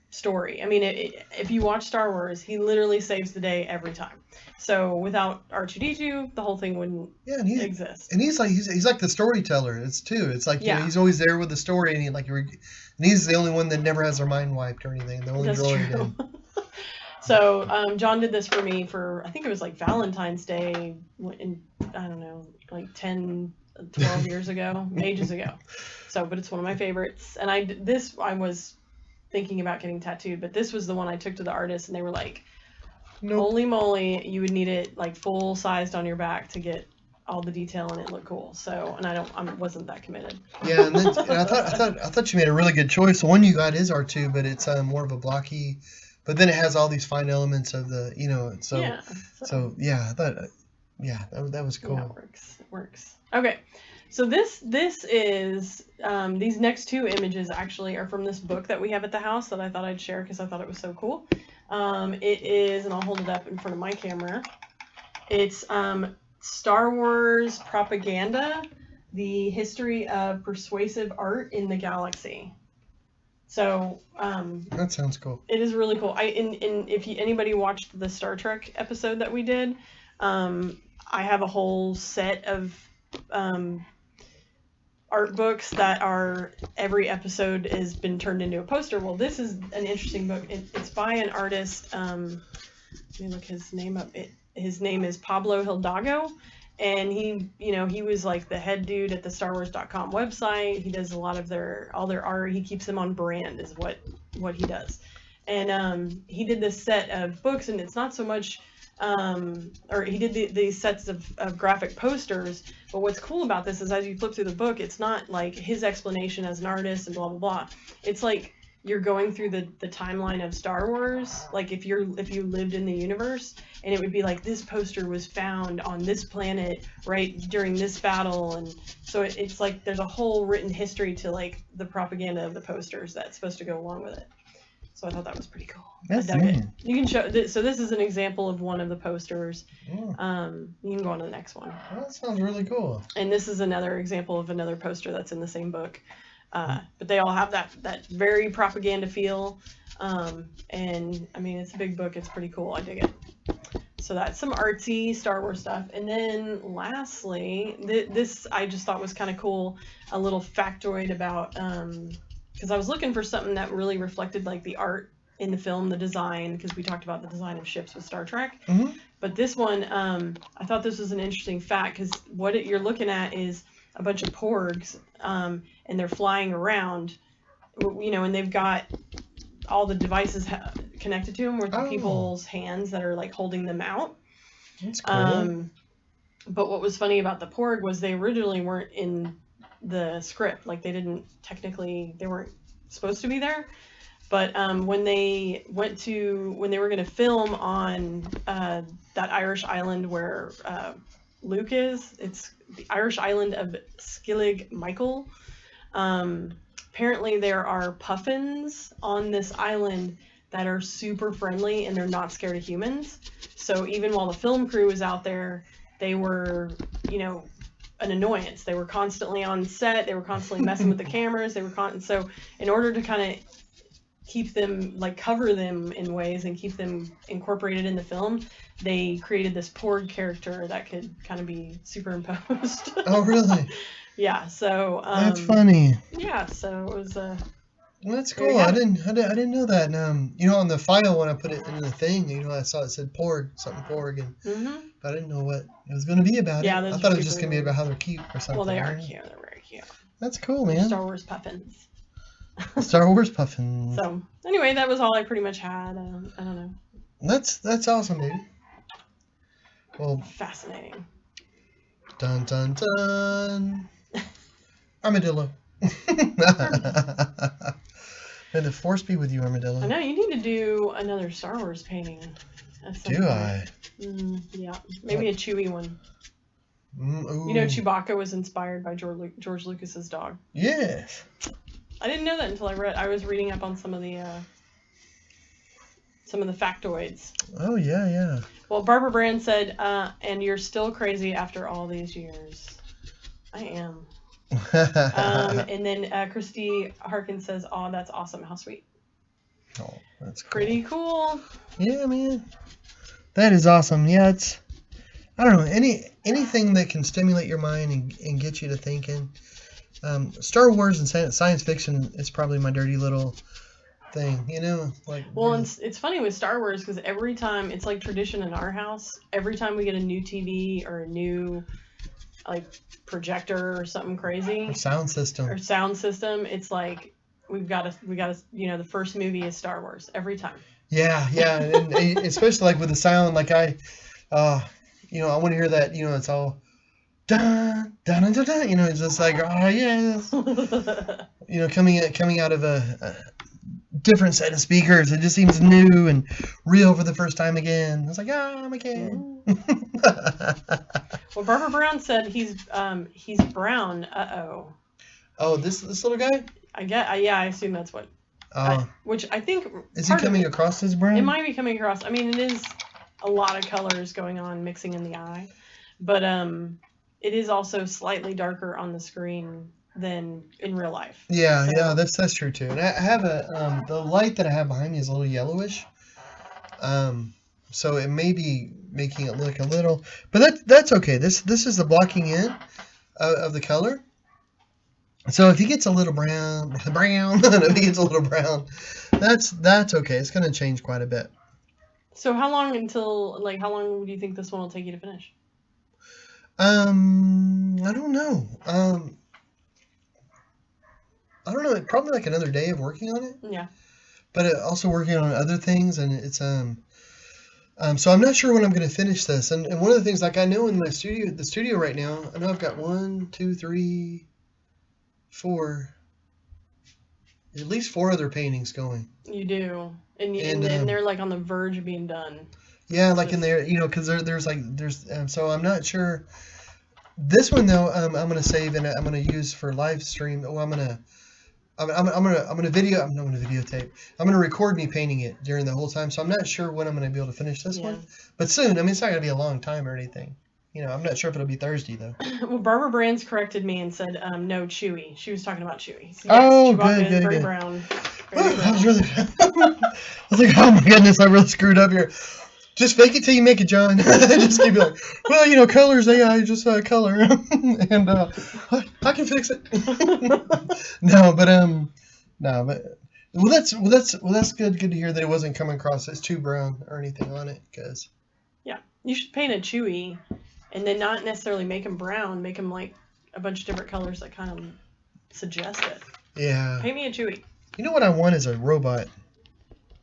story. I mean, if you watch Star Wars, he literally saves the day every time. So without R2D2, the whole thing wouldn't exist. And he's like the storyteller. It's like he's always there with the story, and he's the only one that never has their mind wiped or anything. The only droid did. So John did this for me for, I think it was like Valentine's Day in, I don't know, like 10, 12 years ago, ages ago. So, but it's one of my favorites. And I was thinking about getting tattooed, but this was the one I took to the artist, and they were like, nope. Holy moly, you would need it like full sized on your back to get all the detail and it looked cool. So, and I wasn't that committed. Yeah, and I thought you made a really good choice. The one you got is R2, but it's more of a blocky, but then it has all these fine elements of the, so yeah. So yeah, I thought that was cool. Yeah, it works. Okay. So this is these next two images actually are from this book that we have at the house that I thought I'd share because I thought it was so cool. It is, and I'll hold it up in front of my camera. It's Star Wars Propaganda: The History of Persuasive Art in the Galaxy. So that sounds cool. It is really cool. If anybody watched the Star Trek episode that we did, I have a whole set of art books that are, every episode has been turned into a poster. Well, this is an interesting book. It's by an artist. Let me look his name up. His name is Pablo Hidalgo, and he was like the head dude at the StarWars.com website. He does a lot of all their art. He keeps them on brand, is what he does. And he did this set of books, and it's not so much. Or he did these sets of graphic posters, but what's cool about this is as you flip through the book, it's not like his explanation as an artist and blah blah blah. It's like you're going through the timeline of Star Wars, like if you lived in the universe, and it would be like this poster was found on this planet right during this battle, and so it's like there's a whole written history to like the propaganda of the posters that's supposed to go along with it. So I thought that was pretty cool. That's I dug it. You can show this. So this is an example of one of the posters. Yeah. You can go on to the next one. Well, that sounds really cool. And this is another example of another poster that's in the same book. But they all have that very propaganda feel. And I mean, it's a big book. It's pretty cool. I dig it. So that's some artsy Star Wars stuff. And then lastly, this I just thought was kind of cool. A little factoid about, because I was looking for something that really reflected like the art in the film, the design, because we talked about the design of ships with Star Trek. Mm-hmm. But this one, I thought this was an interesting fact, because what you're looking at is a bunch of porgs, and they're flying around, and they've got all the devices connected to them with people's hands that are like holding them out. That's cool. But what was funny about the porg was they originally weren't in the script. Like they weren't supposed to be there. But when they were going to film on that Irish island where Luke is, it's the Irish island of Skellig Michael. Apparently there are puffins on this island that are super friendly and they're not scared of humans. So even while the film crew was out there, they were, an annoyance. They were constantly on set. They were constantly messing with the cameras. So in order to kind of keep them, like cover them in ways and keep them incorporated in the film, they created this porg character that could kind of be superimposed. Oh, really? Yeah. So that's funny. Yeah. So it was well, that's cool. I didn't know that. And on the file when I put it in the thing, I saw it said porg, and but I didn't know what it was going to be about. Yeah, I thought it was just going to be about how they're cute or something. Well, they are cute. They're very cute. That's cool, man. Star Wars puffins. Star Wars puffins. So anyway, that was all I pretty much had. I don't know. That's awesome, baby. Well, fascinating. Dun dun dun. Armadillo. May the force be with you, Armadillo. I know you need to do another Star Wars painting. Do I? Yeah, maybe a Chewie one. Chewbacca was inspired by George Lucas's dog. Yes. I didn't know that until I was reading up on some of the factoids. Oh yeah. Well, Barbara Brand said, "And you're still crazy after all these years." I am. And then Christy Harkins says, "Oh, that's awesome! How sweet." Oh, that's cool. Pretty cool. Yeah, man. That is awesome. Yeah, it's. I don't know, anything that can stimulate your mind and get you to thinking. Star Wars and science fiction is probably my dirty little thing, like. Well, it's funny with Star Wars because every time it's like tradition in our house. Every time we get a new TV or a new like projector or something crazy, or sound system, it's like we got to the first movie is Star Wars every time. Yeah, and especially like with the sound, like I want to hear that, it's all dun dun dun dun, dun, it's just like, oh yes, coming out of a different set of speakers. It just seems new and real for the first time again. It's like, I'm a kid. Well, Barbara Brown said he's brown. Oh, this little guy? I assume that's what. Which I think is he coming across as brown? It might be coming across. I mean, it is a lot of colors going on, mixing in the eye, but it is also slightly darker on the screen than in real life. Yeah, that's true too. And I have the light that I have behind me is a little yellowish, so it may be making it look a little, but that's okay. This is the blocking in of the color. So if he gets a little brown, if he gets a little brown, that's okay. It's going to change quite a bit. So how long do you think this one will take you to finish? I don't know. Probably like another day of working on it. Yeah. But also working on other things, and it's so I'm not sure when I'm going to finish this. And one of the things, like I know in the studio right now, I know I've got 1, 2, 3, 4, at least 4 other paintings going. You do, and they're like on the verge of being done. Yeah, like in there, because there's so I'm not sure. This one though, I'm gonna save and I'm gonna use for live stream. Oh, I'm gonna videotape. I'm gonna record me painting it during the whole time. So I'm not sure when I'm gonna be able to finish this one, but soon. I mean, it's not gonna be a long time or anything. I'm not sure if it'll be Thursday though. Well, Barbara Brands corrected me and said no, Chewie. She was talking about Chewie. So, yes, Chewbacca good. Very brown. I was really. I was like, oh my goodness, I really screwed up here. Just fake it till you make it, John. Just keep it like, well, colors, AI, just color, and I can fix it. No, but That's good to hear that it wasn't coming across as too brown or anything on it, because yeah, you should paint a Chewy, and then not necessarily make him brown, make him like a bunch of different colors that kind of suggest it. Yeah. Paint me a Chewy. You know what I want is a robot.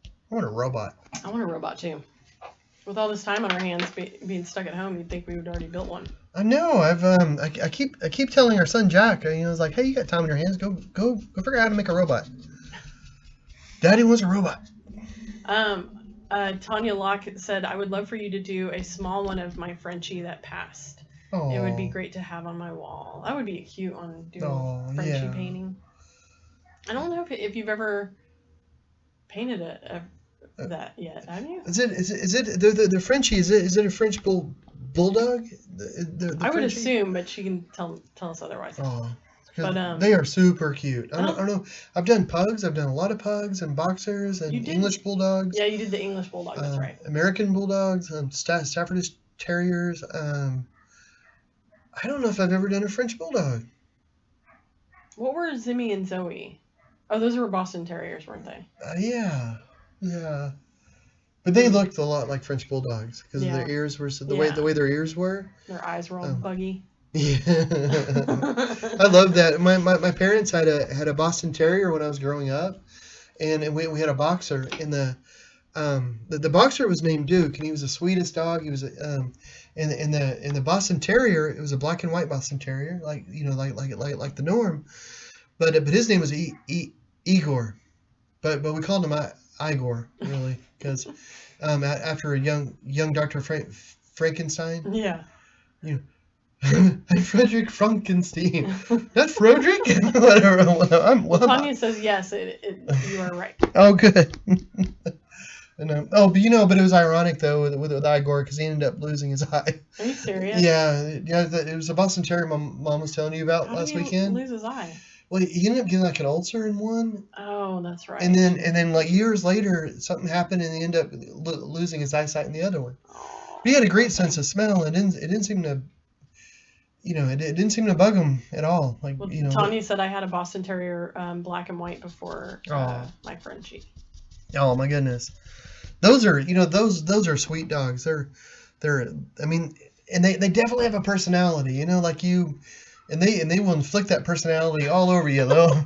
I want a robot. I want a robot too. With all this time on our hands being stuck at home, you'd think we would already built one. I know. I keep telling our son Jack. I was like, hey, you got time on your hands? Go figure out how to make a robot. Daddy wants a robot. Tanya Locke said, I would love for you to do a small one of my Frenchie that passed. Aww. It would be great to have on my wall. That would be cute on doing Frenchie painting. I don't know if you've ever painted that yet, have you? Is it the Frenchie? Is it a French bulldog? The I would Frenchie? assume, but she can tell us otherwise. Oh, they are super cute. I don't know. I've done pugs. I've done a lot of pugs and boxers and English bulldogs. Yeah, you did the English bulldog. That's right. American bulldogs, Staffordshire terriers. I don't know if I've ever done a French bulldog. What were Zimmy and Zoe? Oh, those were Boston Terriers, weren't they? Yeah. But they looked a lot like French bulldogs because their ears were the way their ears were. Their eyes were all buggy. Yeah. I love that. My parents had a Boston Terrier when I was growing up, and we had a boxer, and the boxer was named Duke, and he was the sweetest dog. He was in the Boston Terrier, it was a black and white Boston Terrier, like the norm, but his name was Igor, but we called him Igor, really, because after a young Dr. Frankenstein. Yeah. I'm Frederick Frankenstein. Not Frederick? Whatever. Tanya says yes, you are right. Oh, good. And, but it was ironic though with Igor because he ended up losing his eye. Are you serious? Yeah. It was a Boston Terrier my mom was telling you about last weekend. Lose his eye? Well, he ended up getting like an ulcer in one. Oh, that's right. And then like years later, something happened and he ended up losing his eyesight in the other one. Oh. But he had a great sense of smell. It didn't seem to. It didn't seem to bug him at all. Tanya said I had a Boston Terrier, black and white before my Frenchie. Oh my goodness, those are sweet dogs. They're I mean, and they definitely have a personality. Like you, and they will inflict that personality all over you. Though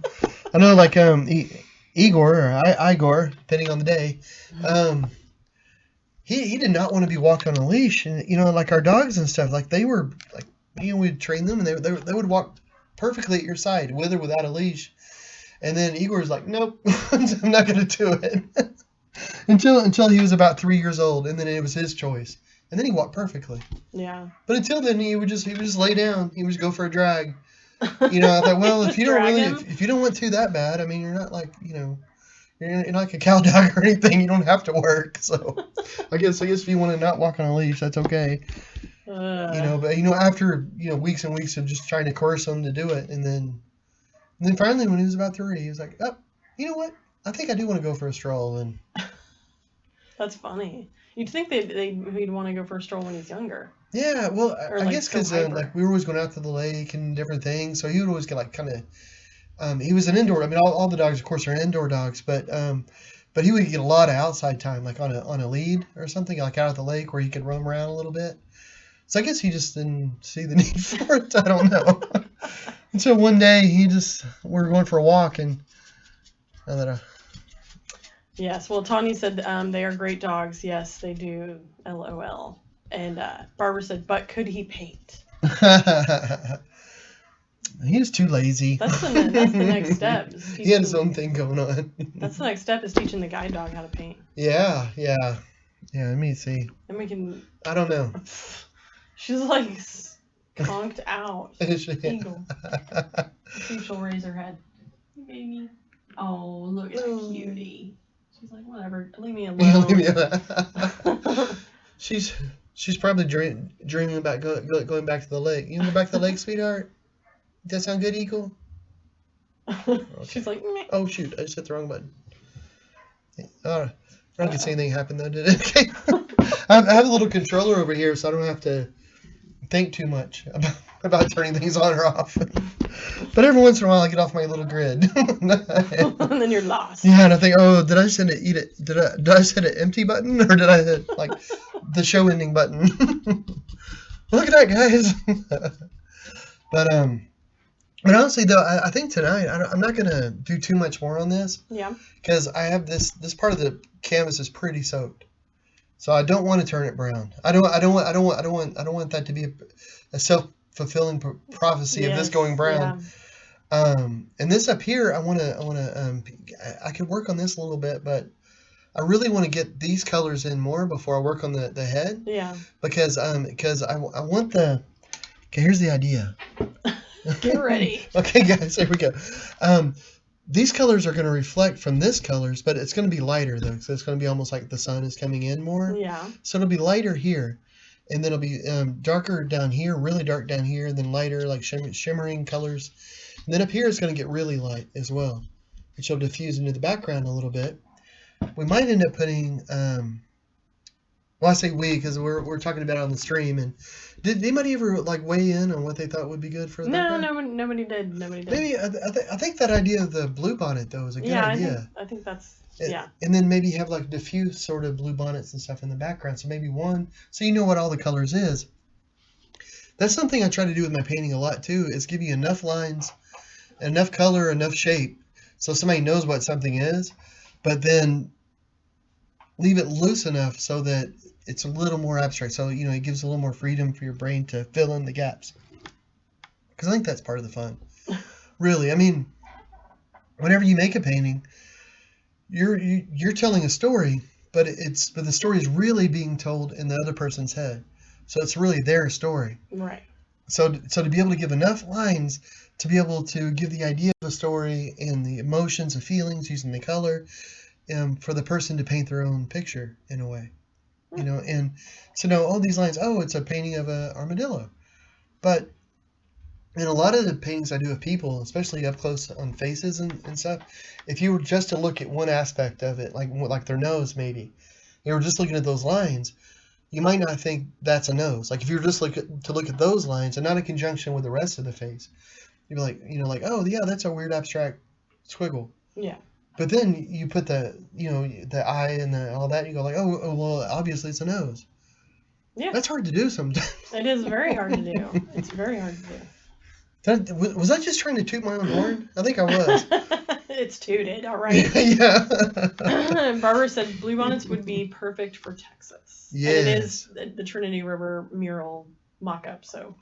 I know, like Igor or Igor, depending on the day. He did not want to be walked on a leash, and like our dogs and stuff. Like they were like. We'd train them, and they would walk perfectly at your side, with or without a leash. And then Igor's like, nope, I'm not going to do it. until he was about 3 years old, and then it was his choice. And then he walked perfectly. Yeah. But until then, he would just lay down. He would just go for a drag. I thought, well, if you don't if you don't want to that bad, I mean, you're not like you're not like a cow dog or anything. You don't have to work. So I guess if you want to not walk on a leash, that's okay. But after weeks and weeks of just trying to coerce him to do it, and then finally when he was about 3, he was like, oh, you know what? I think I do want to go for a stroll. And that's funny. You'd think he'd want to go for a stroll when he's younger. Yeah, well, I guess because we were always going out to the lake and different things, so he would always get like kind of. He was an indoor. I mean, all the dogs, of course, are indoor dogs, but he would get a lot of outside time, like on a lead or something, like out at the lake where he could roam around a little bit. So I guess he just didn't see the need for it. I don't know. And so one day we were going for a walk, and Yes, well, Tanya said they are great dogs. Yes, they do. LOL. And Barbara said, but could he paint? He was too lazy. That's the next step. He had his own thing going on. That's the next step, is teaching the guide dog how to paint. Yeah. Let me see. Then we can. I don't know. She's like conked out. Is she? Eagle. See if she'll raise her head. Hey, baby. Oh, look at that cutie. She's like, whatever. Leave me alone. Leave me alone. She's probably dreaming about going back to the lake. You want to go back to the lake, sweetheart? Does that sound good, Eagle? Okay. She's like, meh. Oh shoot! I just hit the wrong button. I don't get to see anything happen though, did it? Okay. I have a little controller over here, so I don't have to think too much about turning things on or off. But every once in a while, I get off my little grid. And then you're lost. Yeah, and I think, oh, did I just eat it? Did I just hit an empty button, or did I hit like the show ending button? Look at that, guys. But honestly, though, I think tonight I'm not gonna do too much more on this. Yeah. Because I have this part of the canvas is pretty soaked, so I don't want to turn it brown. I don't want that to be a self-fulfilling prophecy of this going brown. Yeah. And this up here, I could work on this a little bit, but I really want to get these colors in more before I work on the head. Yeah. Because I want the. Okay, here's the idea. Get ready. Okay, guys, here we go. These colors are going to reflect from this colors, but it's going to be lighter though, so it's going to be almost like the sun is coming in more. Yeah. So it'll be lighter here, and then it'll be darker down here, really dark down here, and then lighter, like shimmering colors. And then up here it's going to get really light as well, which will diffuse into the background a little bit. We might end up putting, well, I say we because we're talking about it on the stream. And did anybody ever like weigh in on what they thought would be good for the background? No, nobody did. Maybe I think that idea of the blue bonnet though is a good idea. I think that's And then maybe have like diffuse sort of blue bonnets and stuff in the background. So maybe one, so you know what all the colors is. That's something I try to do with my painting a lot too. Is give you enough lines, enough color, enough shape, so somebody knows what something is, but then leave it loose enough so that it's a little more abstract. So, it gives a little more freedom for your brain to fill in the gaps. Because I think that's part of the fun. Really. I mean, whenever you make a painting, you're telling a story, but the story is really being told in the other person's head. So it's really their story. Right. So to be able to give enough lines to be able to give the idea of a story and the emotions, the feelings, using the color, for the person to paint their own picture in a way, and so now all these lines, it's a painting of a armadillo, but in a lot of the paintings I do of people, especially up close on faces and stuff, if you were just to look at one aspect of it, like their nose, maybe you were just looking at those lines, you might not think that's a nose. Like if you were just look at those lines and not in conjunction with the rest of the face, you'd be like, oh yeah, that's a weird abstract squiggle. Yeah. But then you put the eye and all that, and you go like, oh, well, obviously it's a nose. Yeah. That's hard to do sometimes. It is very hard to do. It's very hard to do. Was I just trying to toot my own horn? I think I was. It's tooted, all right. Yeah. Barbara said bluebonnets would be perfect for Texas. Yes. And it is the Trinity River mural mock-up, so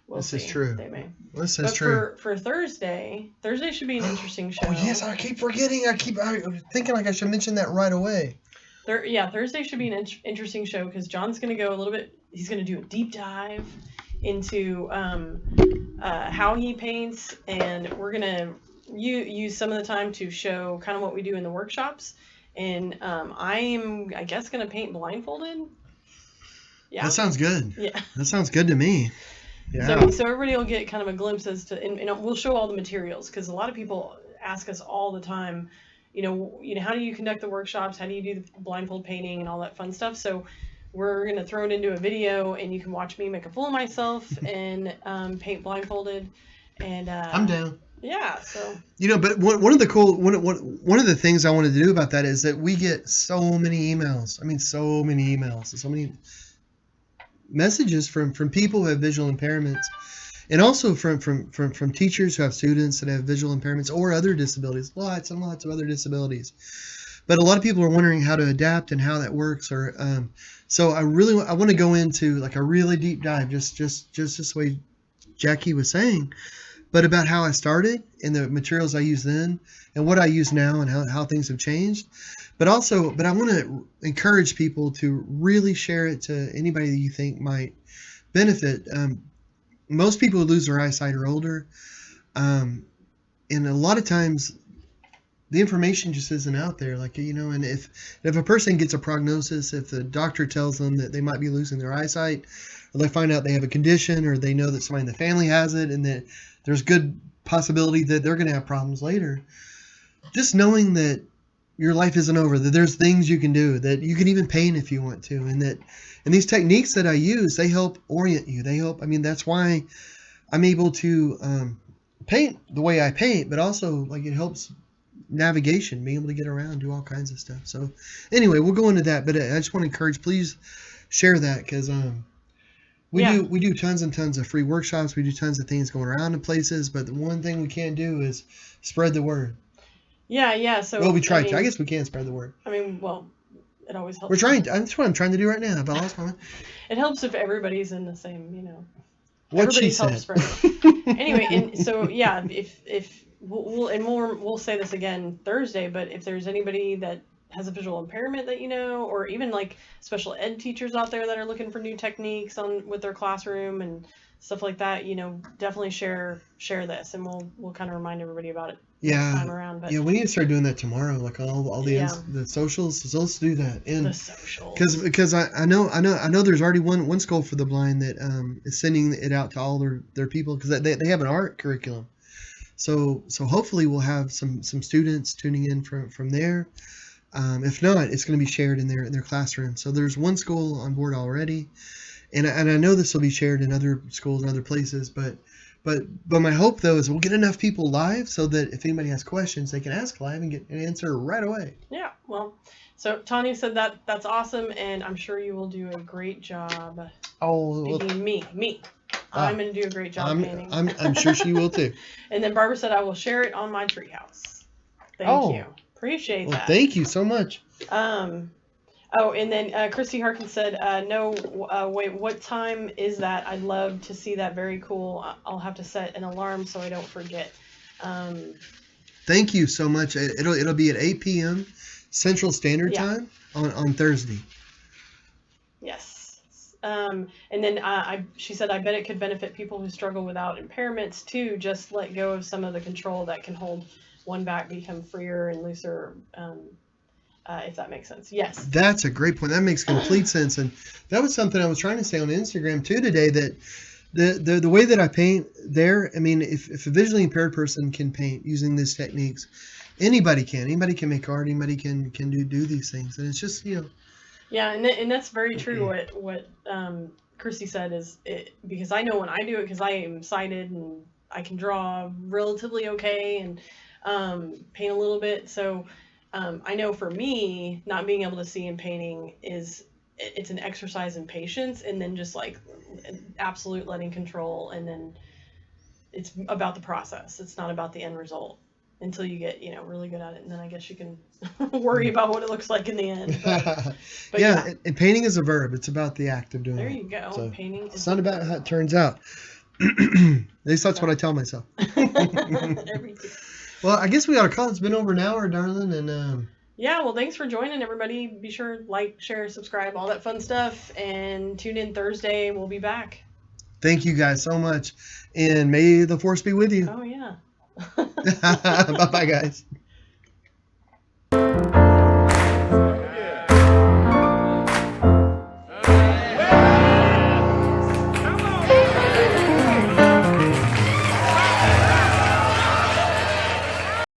we'll see. This is true. They may. This is true. For Thursday should be an interesting show. Oh, yes, I keep forgetting. I'm thinking like I should mention that right away. Thursday should be an interesting show because John's going to go a little bit, he's going to do a deep dive into how he paints, and we're going to use some of the time to show kind of what we do in the workshops. And I guess, going to paint blindfolded. Yeah. That sounds good. Yeah. That sounds good to me. Yeah. So everybody will get kind of a glimpse as to, and we'll show all the materials because a lot of people ask us all the time, how do you conduct the workshops? How do you do the blindfold painting and all that fun stuff? So we're going to throw it into a video and you can watch me make a fool of myself and paint blindfolded. And I'm down. Yeah. So. But one of the things I wanted to do about that is that we get so many emails. I mean, so many emails, so many messages from people who have visual impairments, and also from teachers who have students that have visual impairments or other disabilities, lots and lots of other disabilities. But a lot of people are wondering how to adapt and how that works. Or so I want to go into like a really deep dive, just this way Jackie was saying, but about how I started and the materials I used then and what I use now and how things have changed. But I want to encourage people to really share it to anybody that you think might benefit. Most people who lose their eyesight are older. And a lot of times the information just isn't out there. And if a person gets a prognosis, if the doctor tells them that they might be losing their eyesight, or they find out they have a condition, or they know that somebody in the family has it, and that there's good possibility that they're going to have problems later, just knowing that your life isn't over, that there's things you can do, that you can even paint if you want to, and these techniques that I use, they help orient you. That's why I'm able to paint the way I paint, but also like it helps navigation, being able to get around, do all kinds of stuff. So anyway, we'll go into that, but I just want to encourage, please share that, because we do tons and tons of free workshops. We do tons of things going around in places, but the one thing we can't do is spread the word. Yeah. So well, we try to. I guess we can spread the word. I mean, well, it always helps. We're trying. That's what I'm trying to do right now. But I lost my mind. It helps if everybody's in the same, What she said. Anyway, and so yeah, if we'll say this again Thursday, but if there's anybody that has a visual impairment that or even like special ed teachers out there that are looking for new techniques with their classroom and stuff like that, definitely share this, and we'll kind of remind everybody about it. Time around, but we need to start doing that tomorrow, like all the socials. So let's do that. And the socials, because I know there's already one school for the blind that is sending it out to all their people, because they have an art curriculum. So hopefully we'll have some students tuning in from there. If not, it's going to be shared in their classroom. So there's one school on board already, and I know this will be shared in other schools and other places, but my hope though is we'll get enough people live so that if anybody has questions, they can ask live and get an answer right away. Yeah, well, so Tanya said that's awesome, and I'm sure you will do a great job. Oh, me. I'm gonna do a great job painting. I'm sure she will too. And then Barbara said I will share it on my treehouse. Thank you. Appreciate that. Thank you so much. Oh, and then Christy Harkins said, no, wait, what time is that? I'd love to see that. Very cool. I'll have to set an alarm so I don't forget. Thank you so much. It'll be at 8 p.m. Central Standard Time on Thursday. Yes. And then she said, I bet it could benefit people who struggle without impairments too. Just let go of some of the control that can hold one back, become freer and looser. If that makes sense. Yes. That's a great point. That makes complete sense. And that was something I was trying to say on Instagram too today, that the way that I paint there, I mean, if a visually impaired person can paint using these techniques, anybody can. Anybody can make art. Anybody can do these things. And it's just, Yeah, and that's very true what Christy said is because I know when I do it, because I am sighted and I can draw relatively okay and paint a little bit. So I know for me, not being able to see in painting it's an exercise in patience, and then just like absolute letting control, and then it's about the process. It's not about the end result until you get really good at it, and then I guess you can worry about what it looks like in the end. But yeah, and painting is a verb. It's about the act of doing it. There you go. So painting. It's not about how it turns out. At least that's what I tell myself. Well, I guess we got to call. It's been over an hour, darling, and yeah. Well, thanks for joining, everybody. Be sure like, share, subscribe, all that fun stuff, and tune in Thursday. We'll be back. Thank you guys so much, and may the force be with you. Oh yeah. Bye, guys.